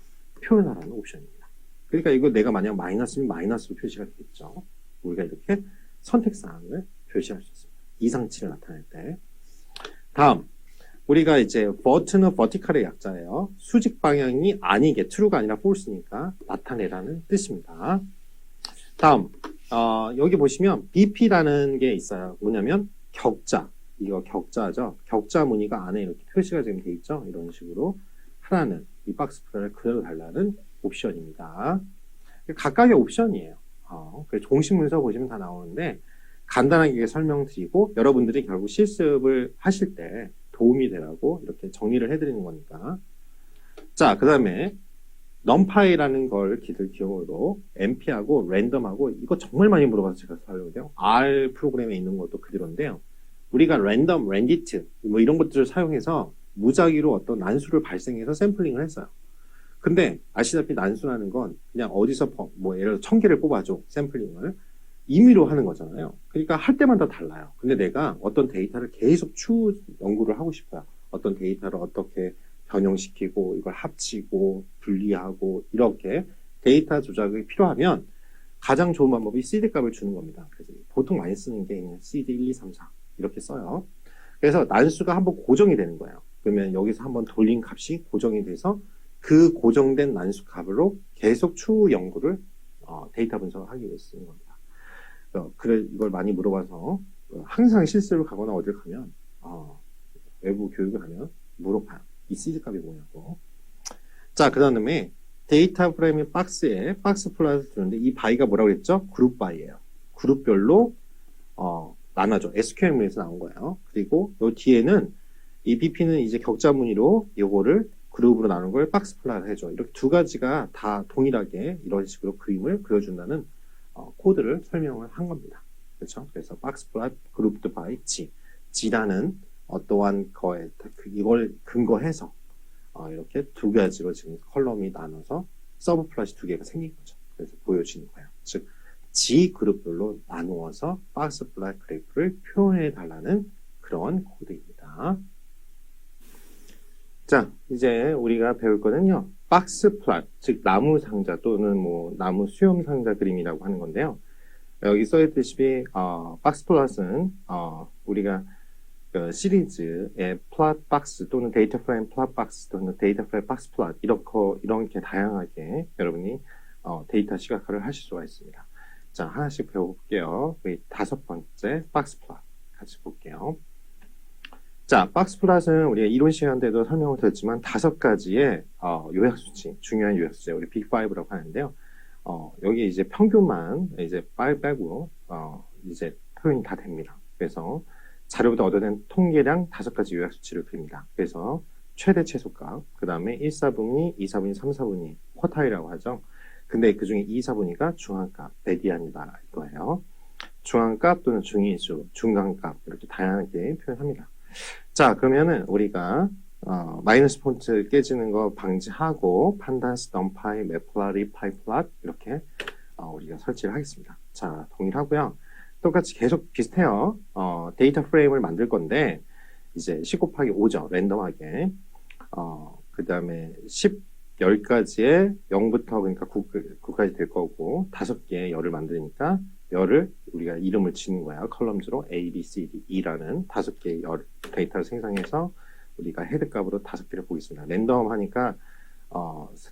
표현하라는 옵션입니다. 그러니까 이거 내가 만약 마이너스면 마이너스로 표시가 되겠죠. 우리가 이렇게 선택사항을 표시할 수 있습니다. 이상치를 나타낼 때. 다음 우리가 이제 버트는 버티컬의 약자예요. 수직 방향이 아니게 true가 아니라 false니까 나타내라는 뜻입니다. 다음 여기 보시면 BP라는 게 있어요. 뭐냐면 격자. 이거 격자죠. 격자 무늬가 안에 이렇게 표시가 지금 돼 있죠. 이런 식으로 하라는 이 박스 플랫을 그대로 달라는 옵션입니다. 각각의 옵션이에요. 공식 문서 보시면 다 나오는데 간단하게 설명드리고 여러분들이 결국 실습을 하실 때 도움이 되라고 이렇게 정리를 해드리는 거니까. 자, 그 다음에 numpy라는 걸 기억으로 np하고 랜덤하고 이거 정말 많이 물어봐서 제가 설명해요. R 프로그램에 있는 것도 그대로인데요. 우리가 랜덤, 랜디트 뭐 이런 것들을 사용해서 무작위로 어떤 난수를 발생해서 샘플링을 했어요. 근데 아시다시피 난수라는 건 그냥 어디서 뭐 예를 들어 1000개를 뽑아줘 샘플링을 임의로 하는 거잖아요. 그러니까 할 때마다 달라요. 근데 내가 어떤 데이터를 계속 추후 연구를 하고 싶어요. 어떤 데이터를 어떻게 변형시키고 이걸 합치고 분리하고 이렇게 데이터 조작이 필요하면 가장 좋은 방법이 CD 값을 주는 겁니다. 그래서 보통 많이 쓰는 게 그냥 CD 1, 2, 3, 4 이렇게 써요. 그래서 난수가 한번 고정이 되는 거예요. 그러면 여기서 한번 돌린 값이 고정이 돼서 그 고정된 난수 값으로 계속 추후 연구를 데이터 분석을 하기 위해 쓰는 겁니다. 그래 이걸 많이 물어봐서 항상 실습을 가거나 어딜 가면 외부 교육을 하면 물어봐요. 이 시즈 값이 뭐냐고. 자, 그 다음에 데이터 프레임 박스에 박스 플랫을 두는데 이 바이가 뭐라고 했죠? 그룹 바이예요. 그룹별로 나눠줘. SQL문에서 나온 거예요. 그리고 요 뒤에는 이 BP는 이제 격자 무늬로 요거를 그룹으로 나눈 걸 박스 플랫 해줘. 이렇게 두 가지가 다 동일하게 이런 식으로 그림을 그려준다는 코드를 설명을 한 겁니다. 그렇죠? 그래서 박스 플랫 그룹드 바이 G라는 어떠한 거에 이걸 근거해서 이렇게 두 가지로 지금 컬럼이 나눠서 서브 플랫이 두 개가 생긴 거죠. 그래서 보여지는 거예요. 즉 G 그룹별로 나누어서 박스 플랫 그래프를 표현해 달라는 그런 코드입니다. 자, 이제 우리가 배울 거는요. 박스 플랫, 즉 나무 상자 또는 뭐 나무 수염 상자 그림이라고 하는 건데요. 여기 써있듯이 박스 플랫은 우리가 그 시리즈의 플랫 박스 또는 데이터 프레임 플랫 박스 또는 데이터 프레임 박스 플랫 이렇게 다양하게 여러분이 데이터 시각화를 하실 수가 있습니다. 자, 하나씩 배워볼게요. 우리 5번째 박스 플랫 같이 볼게요. 자, 박스 플랫은 우리가 이론 시간 때도 설명을 드렸지만 5가지의 요약 수치, 중요한 요약 수치, 우리 빅5라고 하는데요. 여기 이제 평균만 이제 5 빼고 이제 표현이 다 됩니다. 그래서 자료부터 얻어낸 통계량 5가지 요약 수치를 그립니다. 그래서 최대 최소값, 그 다음에 1, 4분위, 2, 4분위, 3, 4분위, 쿼타일이라고 하죠. 근데 그 중에 2, 4분위가 중앙값, 메디안이다 이거예요. 중앙값 또는 중위수, 중간값 이렇게 다양하게 표현합니다. 자, 그러면은 우리가 마이너스 폰트 깨지는 거 방지하고 판단스, 넘파이, 매플라리, 파이플랏 이렇게 우리가 설치를 하겠습니다. 자, 동일하고요. 똑같이 계속 비슷해요. 데이터 프레임을 만들 건데 이제 10 곱하기 5죠. 랜덤하게. 그 다음에 10가지의 0부터 그러니까 9까지 될 거고 5개의 열을 만드니까 열을 우리가 이름을 지는 거야. 컬럼즈로 A, B, C, D, E라는 5개의 열 데이터를 생성해서 우리가 헤드 값으로 5개를 보겠습니다. 랜덤 하니까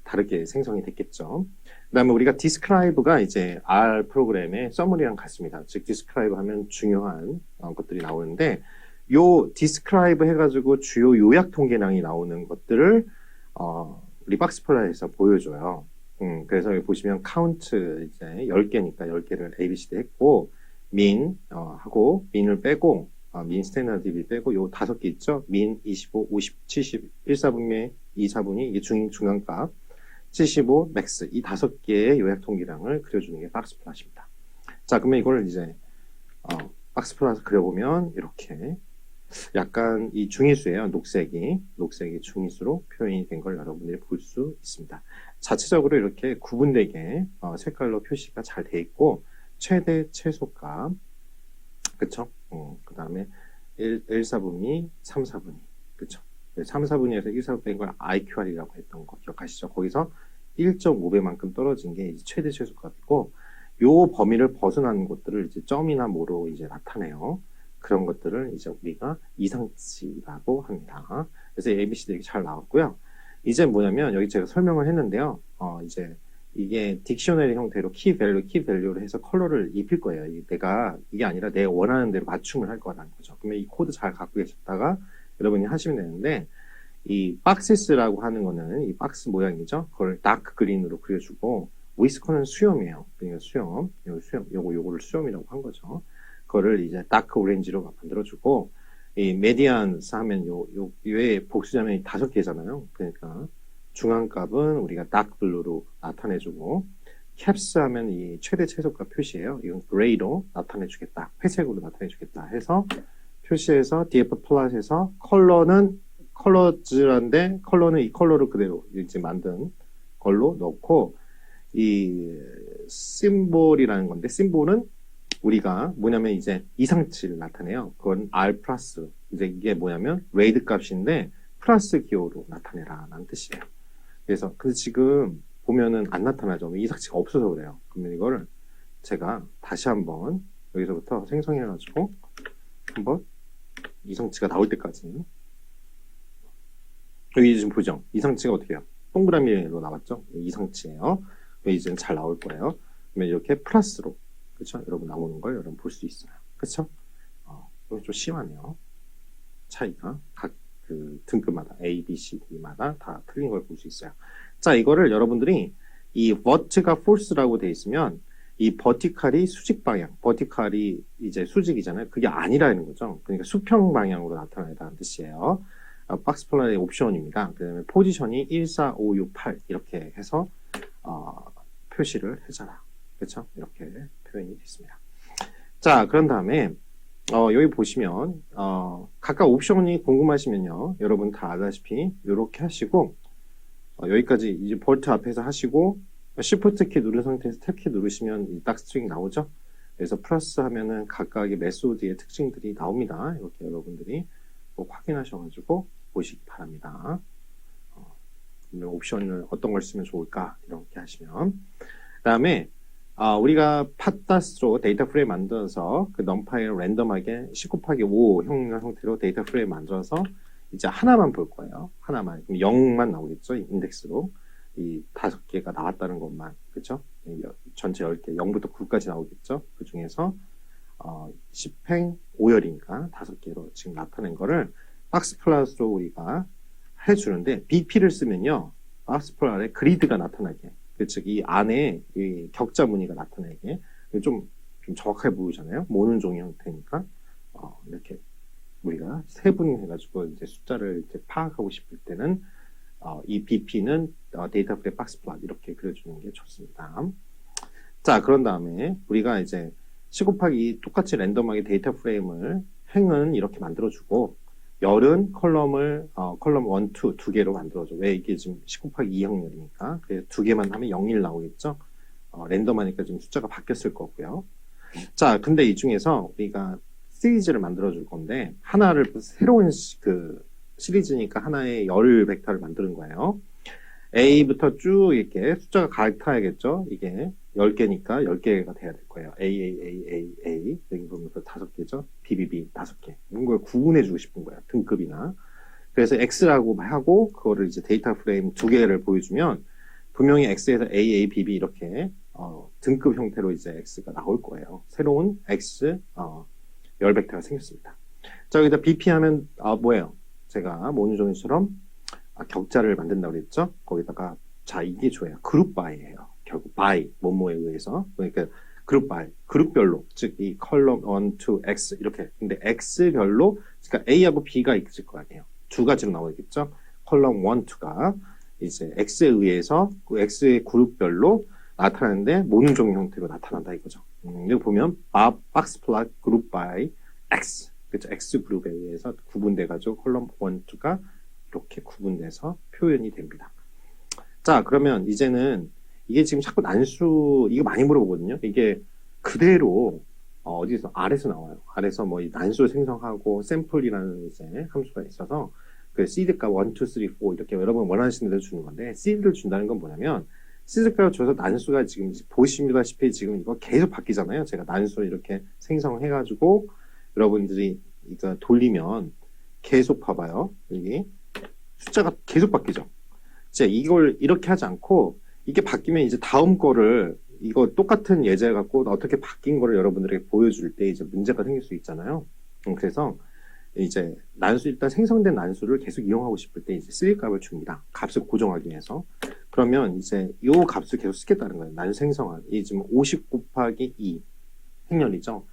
다르게 생성이 됐겠죠. 그 다음에 우리가 describe가 이제 R 프로그램의 summary랑 같습니다. 즉 describe 하면 중요한 것들이 나오는데 요 describe 해가지고 주요 요약 통계량이 나오는 것들을 우리 박스 플랫에서 보여줘요. 그래서 여기 보시면 count 이제 10개니까 10개를 ABCD 했고 min 하고 min을 빼고 min 스탠다드 DB 빼고 요 5개 있죠. min 25, 50, 70, 1, 4분의 2, 4분위 이게 중간값 75, 맥스 이 5개의 요약 통계량을 그려주는 게 박스 플랫입니다. 자, 그러면 이걸 이제 박스 플랫을 그려보면 이렇게 약간 이 중위수예요. 녹색이 중위수로 표현이 된 걸 여러분들이 볼 수 있습니다. 자체적으로 이렇게 구분되게 색깔로 표시가 잘 돼 있고 최대 최소값 그쵸? 그 다음에 1, 4분위, 3, 4분위 그쵸? 3, 4분위에서 1, 4분위 뺀 걸 IQR이라고 했던 거 기억하시죠? 거기서 1.5배만큼 떨어진 게 이제 최대 최소값이고 요 범위를 벗어나는 것들을 이제 점이나 뭐로 이제 나타내요. 그런 것들을 이제 우리가 이상치라고 합니다. 그래서 ABCD 이렇게 잘 나왔고요. 이제 뭐냐면 여기 제가 설명을 했는데요. 이제 이게 딕셔너리 형태로 키 밸류를 해서 컬러를 입힐 거예요. 이게 아니라 내가 원하는 대로 맞춤을 할 거라는 거죠. 그러면 이 코드 잘 갖고 계셨다가 여러분이 하시면 되는데 이 박시스라고 하는 거는 이 박스 모양이죠. 그걸 다크 그린으로 그려주고 위스커는 수염이에요. 그러니까 요거를 수염이라고 한 거죠. 그거를 이제 다크 오렌지로 만들어주고 이 메디안스 하면 요의 복수자면이 5개잖아요. 그러니까 중앙값은 우리가 다크 블루로 나타내주고 캡스 하면 이 최대 최소값 표시예요. 이건 그레이로 나타내주겠다. 회색으로 나타내주겠다 해서 표시해서 DF 플랫에서 컬러즈란데 컬러는 이 컬러를 그대로 이제 만든 걸로 넣고 이 심볼이라는 건데 심볼은 우리가 뭐냐면 이제 이상치를 나타내요. 그건 R 플러스 이제 이게 뭐냐면 레이드 값인데 플러스 기호로 나타내라 라는 뜻이에요. 그래서 근데 지금 보면은 안 나타나죠. 이상치가 없어서 그래요. 그러면 이거를 제가 다시 한번 여기서부터 생성해가지고 한번 이상치가 나올 때까지 여기 지금 보죠. 이상치가 어떻게 해요? 동그라미로 나왔죠? 이상치예요. 이제는 잘 나올 거예요. 그러면 이렇게 플러스로 그렇죠? 여러분 나오는 걸 여러분 볼 수 있어요. 그렇죠? 이거 좀 심하네요. 차이가 각 그 등급마다 A, B, C, D마다 다 틀린 걸 볼 수 있어요. 자, 이거를 여러분들이 이 vert가 false라고 돼 있으면 이 버티칼이 수직 방향, 버티칼이 이제 수직이잖아요. 그게 아니라는 거죠. 그러니까 수평 방향으로 나타나다는 뜻이에요. 박스 플랫의 옵션입니다. 그 다음에 포지션이 1, 4, 5, 6, 8 이렇게 해서 표시를 해줘라. 그렇죠? 이렇게 표현이 됐습니다. 자, 그런 다음에 여기 보시면 각각 옵션이 궁금하시면요. 여러분 다 알다시피 이렇게 하시고 여기까지 이제 볼트 앞에서 하시고 Shift 키 누른 상태에서 탭 키 누르시면 이 딱 스트링 나오죠. 그래서 플러스 하면은 각각의 메소드의 특징들이 나옵니다. 이렇게 여러분들이 꼭 확인하셔가지고 보시기 바랍니다. 옵션을 어떤 걸 쓰면 좋을까 이렇게 하시면 그 다음에 우리가 팟다스로 데이터 프레임 만들어서 그 넘파이를 랜덤하게 10 곱하기 5 형태로 데이터 프레임 만들어서 이제 하나만 볼 거예요. 하나만. 그럼 0만 나오겠죠. 인덱스로. 이 5개가 나왔다는 것만. 그쵸? 전체 10개. 0부터 9까지 나오겠죠. 그 중에서 10행 5열이니까 5개로 지금 나타낸 거를 박스 플랫으로 우리가 해주는데 BP를 쓰면요. 박스 플랫에 그리드가 나타나게. 즉, 이 안에 이 격자 무늬가 나타나게. 좀 정확하게 보이잖아요. 모는 종이 형태니까. 이렇게 우리가 세분해가지고 이제 숫자를 이제 파악하고 싶을 때는 이 BP는 데이터 프레임 박스 플랫 이렇게 그려주는 게 좋습니다. 자, 그런 다음에 우리가 이제 10 곱하기 똑같이 랜덤하게 데이터 프레임을 행은 이렇게 만들어주고 열은 컬럼 1, 2, 2개로 만들어줘. 왜 이게 지금 10 곱하기 2형열이니까. 그래서 2개만 하면 0, 1 나오겠죠. 랜덤하니까 지금 숫자가 바뀌었을 거고요. 자, 근데 이 중에서 우리가 시리즈를 만들어 줄 건데 하나를 새로운 그 시리즈니까 하나의 열 벡터를 만드는 거예요. A부터 쭉 이렇게 숫자가 같아야겠죠. 이게 10개니까 10개가 돼야 될 거예요. A. 여기 보면 5개죠. B 5개. 이런 걸 구분해 주고 싶은 거예요. 등급이나. 그래서 X라고 하고 그거를 이제 데이터 프레임 2개를 보여주면 분명히 X에서 B 이렇게 등급 형태로 이제 X가 나올 거예요. 새로운 X 열 벡터가 생겼습니다. 자, 여기다 BP 하면 뭐예요? 제가 모노종이처럼 격자를 만든다고 그랬죠? 거기다가 자, 이게 좋아요. 그룹 바이예요. 결국 바이 뭐뭐에 의해서. 그러니까 그룹 바이 그룹별로 즉 이 컬럼 1, 2, X 이렇게. 근데 X별로 그러니까 A하고 B가 있을 거 아니에요. 두 가지로 나오겠죠? 컬럼 1, 2가 이제 X에 의해서 그 X의 그룹별로 나타나는데 모노종 형태로 나타난다 이거죠. 여기 보면 박스 플랫 그룹 바이 X 그렇죠. X 그룹에 의해서 구분돼가지고 컬럼 1, 2가 이렇게 구분돼서 표현이 됩니다. 자, 그러면 이제는 이게 지금 자꾸 난수, 이거 많이 물어보거든요. 이게 그대로 어디서 아래서 나와요. 아래서 뭐 이 난수 생성하고 샘플이라는 이제 함수가 있어서 그 시드값 1, 2, 3, 4 이렇게 여러분 원하시는 대로 주는 건데 시드를 준다는 건 뭐냐면 시드값을 줘서 난수가 지금 보시다시피 지금 이거 계속 바뀌잖아요. 제가 난수 이렇게 생성해가지고 여러분들이 이거 돌리면 계속 봐봐요. 여기 숫자가 계속 바뀌죠. 이제 이걸 이렇게 하지 않고 이게 바뀌면 이제 다음 거를 이거 똑같은 예제 갖고 어떻게 바뀐 거를 여러분들에게 보여줄 때 이제 문제가 생길 수 있잖아요. 그래서 이제 난수 일단 생성된 난수를 계속 이용하고 싶을 때 이제 쓸 값을 줍니다. 값을 고정하기 위해서. 그러면 이제 이 값을 계속 쓰겠다는 거예요. 난수 생성한 이 지금 50 곱하기 2 행렬이죠.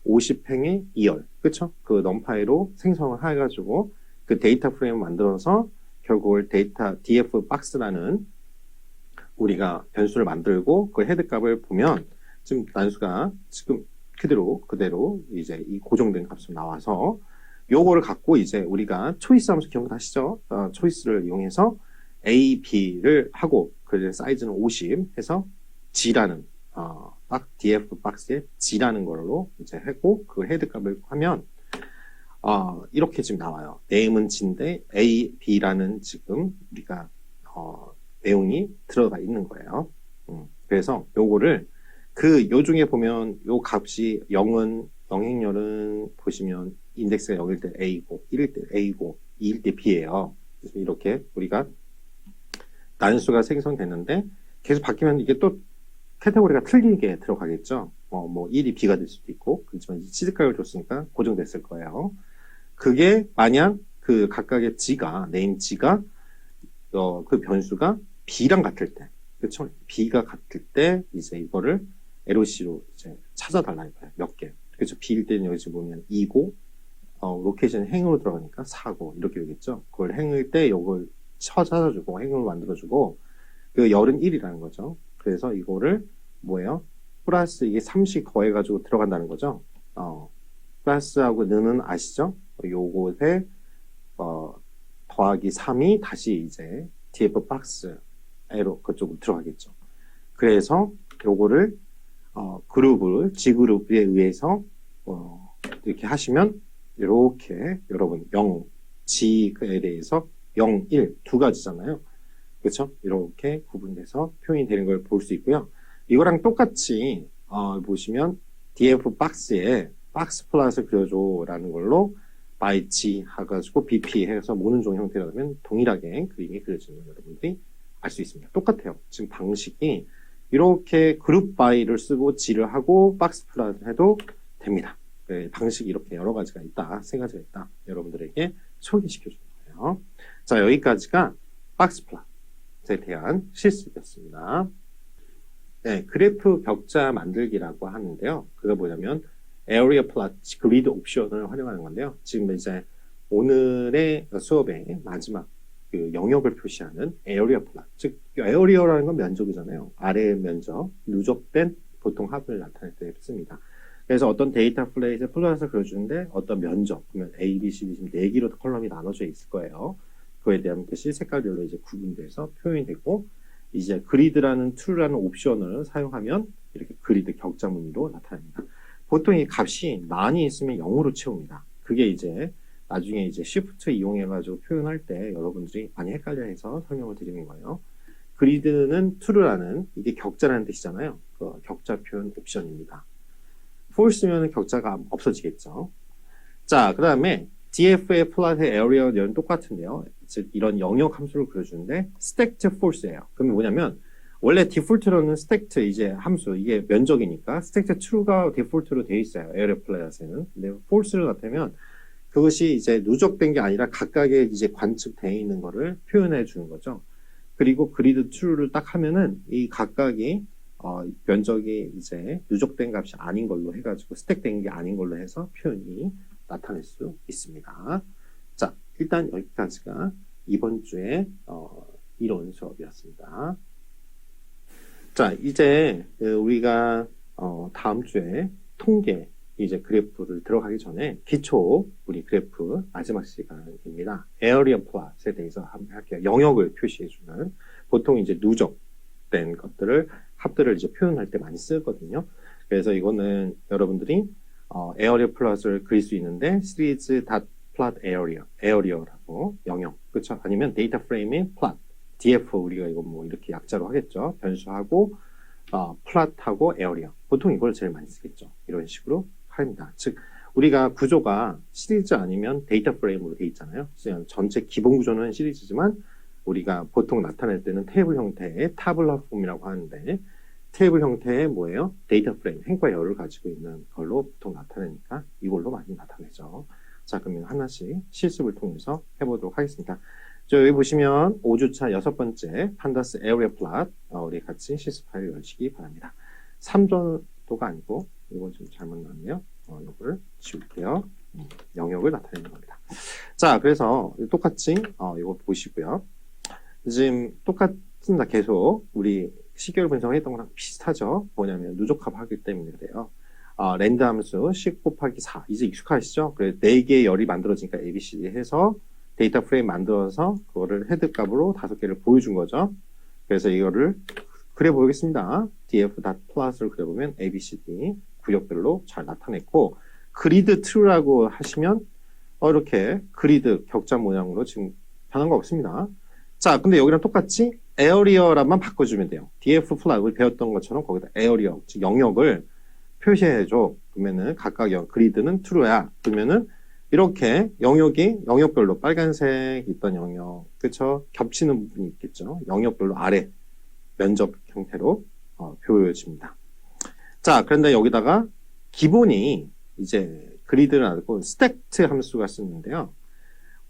50행의 2열. 그쵸? 그 넘파이로 생성을 해가지고 그 데이터 프레임을 만들어서 결국을 데이터 df 박스라는 우리가 변수를 만들고 그 헤드 값을 보면 지금 난수가 지금 그대로 이제 이 고정된 값으로 나와서 요거를 갖고 이제 우리가 초이스 함수 기억나시죠? 초이스를 이용해서 A, B를 하고 그 사이즈는 50 해서 G라는 df 박스에 G라는 걸로 이제 하고 그 헤드 값을 하면 이렇게 지금 나와요. name은 G인데 A, B라는 지금 우리가 내용이 들어가 있는 거예요. 그래서 요거를 요 중에 보면 요 값이 0은 영행렬은 보시면 인덱스가 0일 때 A고 1일 때 A고 2일 때 B예요. 그래서 이렇게 우리가 난수가 생성됐는데 계속 바뀌면 이게 또 카테고리가 틀리게 들어가겠죠. 뭐 1이 B가 될 수도 있고 그렇지만 시드값을 줬으니까 고정됐을 거예요. 그게 만약 그 각각의 G가 네임 G가 그 변수가 B랑 같을 때, 그렇죠? B가 같을 때 이제 이거를 LOC로 이제 찾아달라 이거예요. 몇 개. 그렇죠? B일 때는 여기 보면 2고, 로케이션 행으로 들어가니까 4고 이렇게 되겠죠. 그걸 행일 때 이걸 찾아주고 행으로 만들어주고 그 열은 1이라는 거죠. 그래서 이거를 뭐예요? 플러스 이게 3씩 더해가지고 들어간다는 거죠. 플러스하고 는은 아시죠? 요것에 더하기 3이 다시 이제 df 박스로 그쪽으로 들어가겠죠. 그래서 요거를 그룹을 G그룹에 의해서 이렇게 하시면 이렇게 여러분 0 G에 대해서 0, 1 두 가지잖아요. 그렇죠? 이렇게 구분돼서 표현이 되는 걸 볼 수 있고요. 이거랑 똑같이 보시면 df 박스에 박스 플롯을 그려줘라는 걸로 by G 해가지고 BP 해서 모는종 형태라면 동일하게 그림이 그려지는 걸 여러분들이 알 수 있습니다. 똑같아요. 지금 방식이 이렇게 그룹 by를 쓰고 G를 하고 박스 플롯을 해도 됩니다. 네, 방식이 이렇게 여러 가지가 있다, 세 가지가 있다. 여러분들에게 소개시켜 주는 거예요. 자, 여기까지가 박스 플롯에 대한 실습이었습니다. 네, 그래프 격자 만들기라고 하는데요. 그거 뭐냐면 에어리어 플롯 그리드 옵션을 활용하는 건데요. 지금 이제 오늘의 수업의 마지막 그 영역을 표시하는 에어리어 플롯, 즉 에어리어라는 건 면적이잖아요. 아래의 면적, 누적된 보통 합을 나타낼 때 씁니다. 그래서 어떤 데이터 플레이트에 플롯을 그려주는데 어떤 면적, 그러면 A, B, C, D 지금 4개로 컬럼이 나눠져 있을 거예요. 그에 대한 것이 색깔별로 이제 구분돼서 표현이 되고 이제 그리드라는 툴이라는 옵션을 사용하면 이렇게 그리드 격자 무늬로 나타납니다. 보통 이 값이 많이 있으면 0으로 채웁니다. 그게 이제 나중에 이제 shift 이용해가지고 표현할 때 여러분들이 많이 헷갈려 해서 설명을 드리는 거예요. 그리드는 true라는 이게 격자라는 뜻이잖아요. 그 격자 표현 옵션입니다. false면 격자가 없어지겠죠. 자, 그 다음에 df의 플롯의 area는 똑같은데요. 즉 이런 영역 함수를 그려주는데 stacked false예요. 그러면 뭐냐면 원래 디폴트로는 stacked 이제 함수 이게 면적이니까 stacked true가 디폴트로 되어 있어요. area 플롯에는. 근데 false를 나타내면 그것이 이제 누적된 게 아니라 각각의 이제 관측되어 있는 거를 표현해 주는 거죠. 그리고 그리드 true를 딱 하면은 이 각각이 면적이 이제 누적된 값이 아닌 걸로 해가지고 스택된 게 아닌 걸로 해서 표현이 나타낼 수 있습니다. 자, 일단 여기까지가 이번 주에 이론 수업이었습니다. 자, 이제 우리가 다음 주에 통계 이제 그래프를 들어가기 전에 기초 우리 그래프 마지막 시간입니다. 에어리어 플롯에 대해서 한번 할게요. 영역을 표시해주는 보통 이제 누적된 것들을 합들을 이제 표현할 때 많이 쓰거든요. 그래서 이거는 여러분들이 에어리어 플롯을 그릴 수 있는데 시리즈 닷 플롯 에어리어라고 영역 그렇죠? 아니면 데이터 프레임의 플롯 DF 우리가 이거 뭐 이렇게 약자로 하겠죠. 변수하고 플롯하고 에어리어 보통 이걸 제일 많이 쓰겠죠. 이런 식으로 합니다. 즉 우리가 구조가 시리즈 아니면 데이터 프레임으로 돼 있잖아요. 그냥 전체 기본 구조는 시리즈지만 우리가 보통 나타낼 때는 테이블 형태의 타블라 폼이라고 하는데 테이블 형태의 뭐예요? 데이터 프레임, 행과 열을 가지고 있는 걸로 보통 나타내니까 이걸로 많이 나타내죠. 자, 그러면 하나씩 실습을 통해서 해보도록 하겠습니다. 저 여기 보시면 5주차 6번째 판다스 에어리어 플롯 우리 같이 실습 파일 열시기 바랍니다. 3정도가 아니고 이건 좀 잘못 나왔네요. 이거를 지울게요. 영역을 나타내는 겁니다. 자, 그래서 똑같이 이거 보시고요. 지금 똑같습니다. 계속 우리 시계열 분석을 했던 거랑 비슷하죠. 뭐냐면 누적합하기 때문에 그래요. 랜드 함수 10 곱하기 4 이제 익숙하시죠? 그래서 4개의 열이 만들어지니까 ABCD 해서 데이터 프레임 만들어서 그거를 헤드 값으로 5개를 보여준 거죠. 그래서 이거를 그려보겠습니다. df.plot을 그려보면 ABCD 구역별로 잘 나타냈고 그리드 true라고 하시면 이렇게 그리드 격자 모양으로 지금 변한 거 없습니다. 자, 근데 여기랑 똑같이 에어리어란만 바꿔주면 돼요. df 플롯을 배웠던 것처럼 거기다 에어리어, 즉 영역을 표시해줘. 그러면은 각각 그리드는 true야. 그러면은 이렇게 영역별로 빨간색 있던 영역, 그쵸? 겹치는 부분이 있겠죠. 영역별로 아래 면적 형태로 보여집니다. 자, 그런데 여기다가 기본이 이제 그리드를 알고 스택트 함수가 쓰는데요.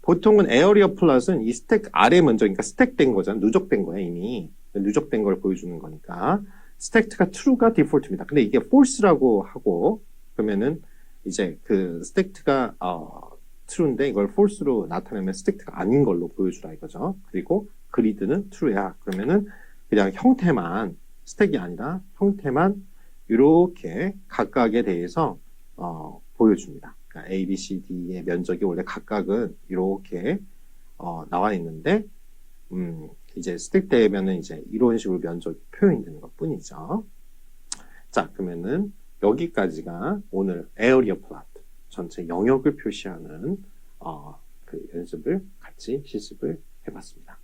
보통은 에어리어 플롯은 이 스택 아래 면적, 그러니까 스택된 거잖아. 누적된 거야, 이미. 누적된 걸 보여주는 거니까. 스택트가 true가 디폴트입니다. 근데 이게 false라고 하고, 그러면은 이제 그 스택트가 true인데 이걸 false로 나타내면 스택트가 아닌 걸로 보여주라 이거죠. 그리고 그리드는 true야. 그러면은 그냥 형태만, 스택이 아니라 형태만 이렇게 각각에 대해서 보여줍니다. 그러니까 A, B, C, D의 면적이 원래 각각은 이렇게 나와 있는데 이제 스택되면은 이제 이런 식으로 면적이 표현이 되는 것 뿐이죠. 자, 그러면은 여기까지가 오늘 에어리어 플롯 전체 영역을 표시하는 그 연습을 같이 실습을 해봤습니다.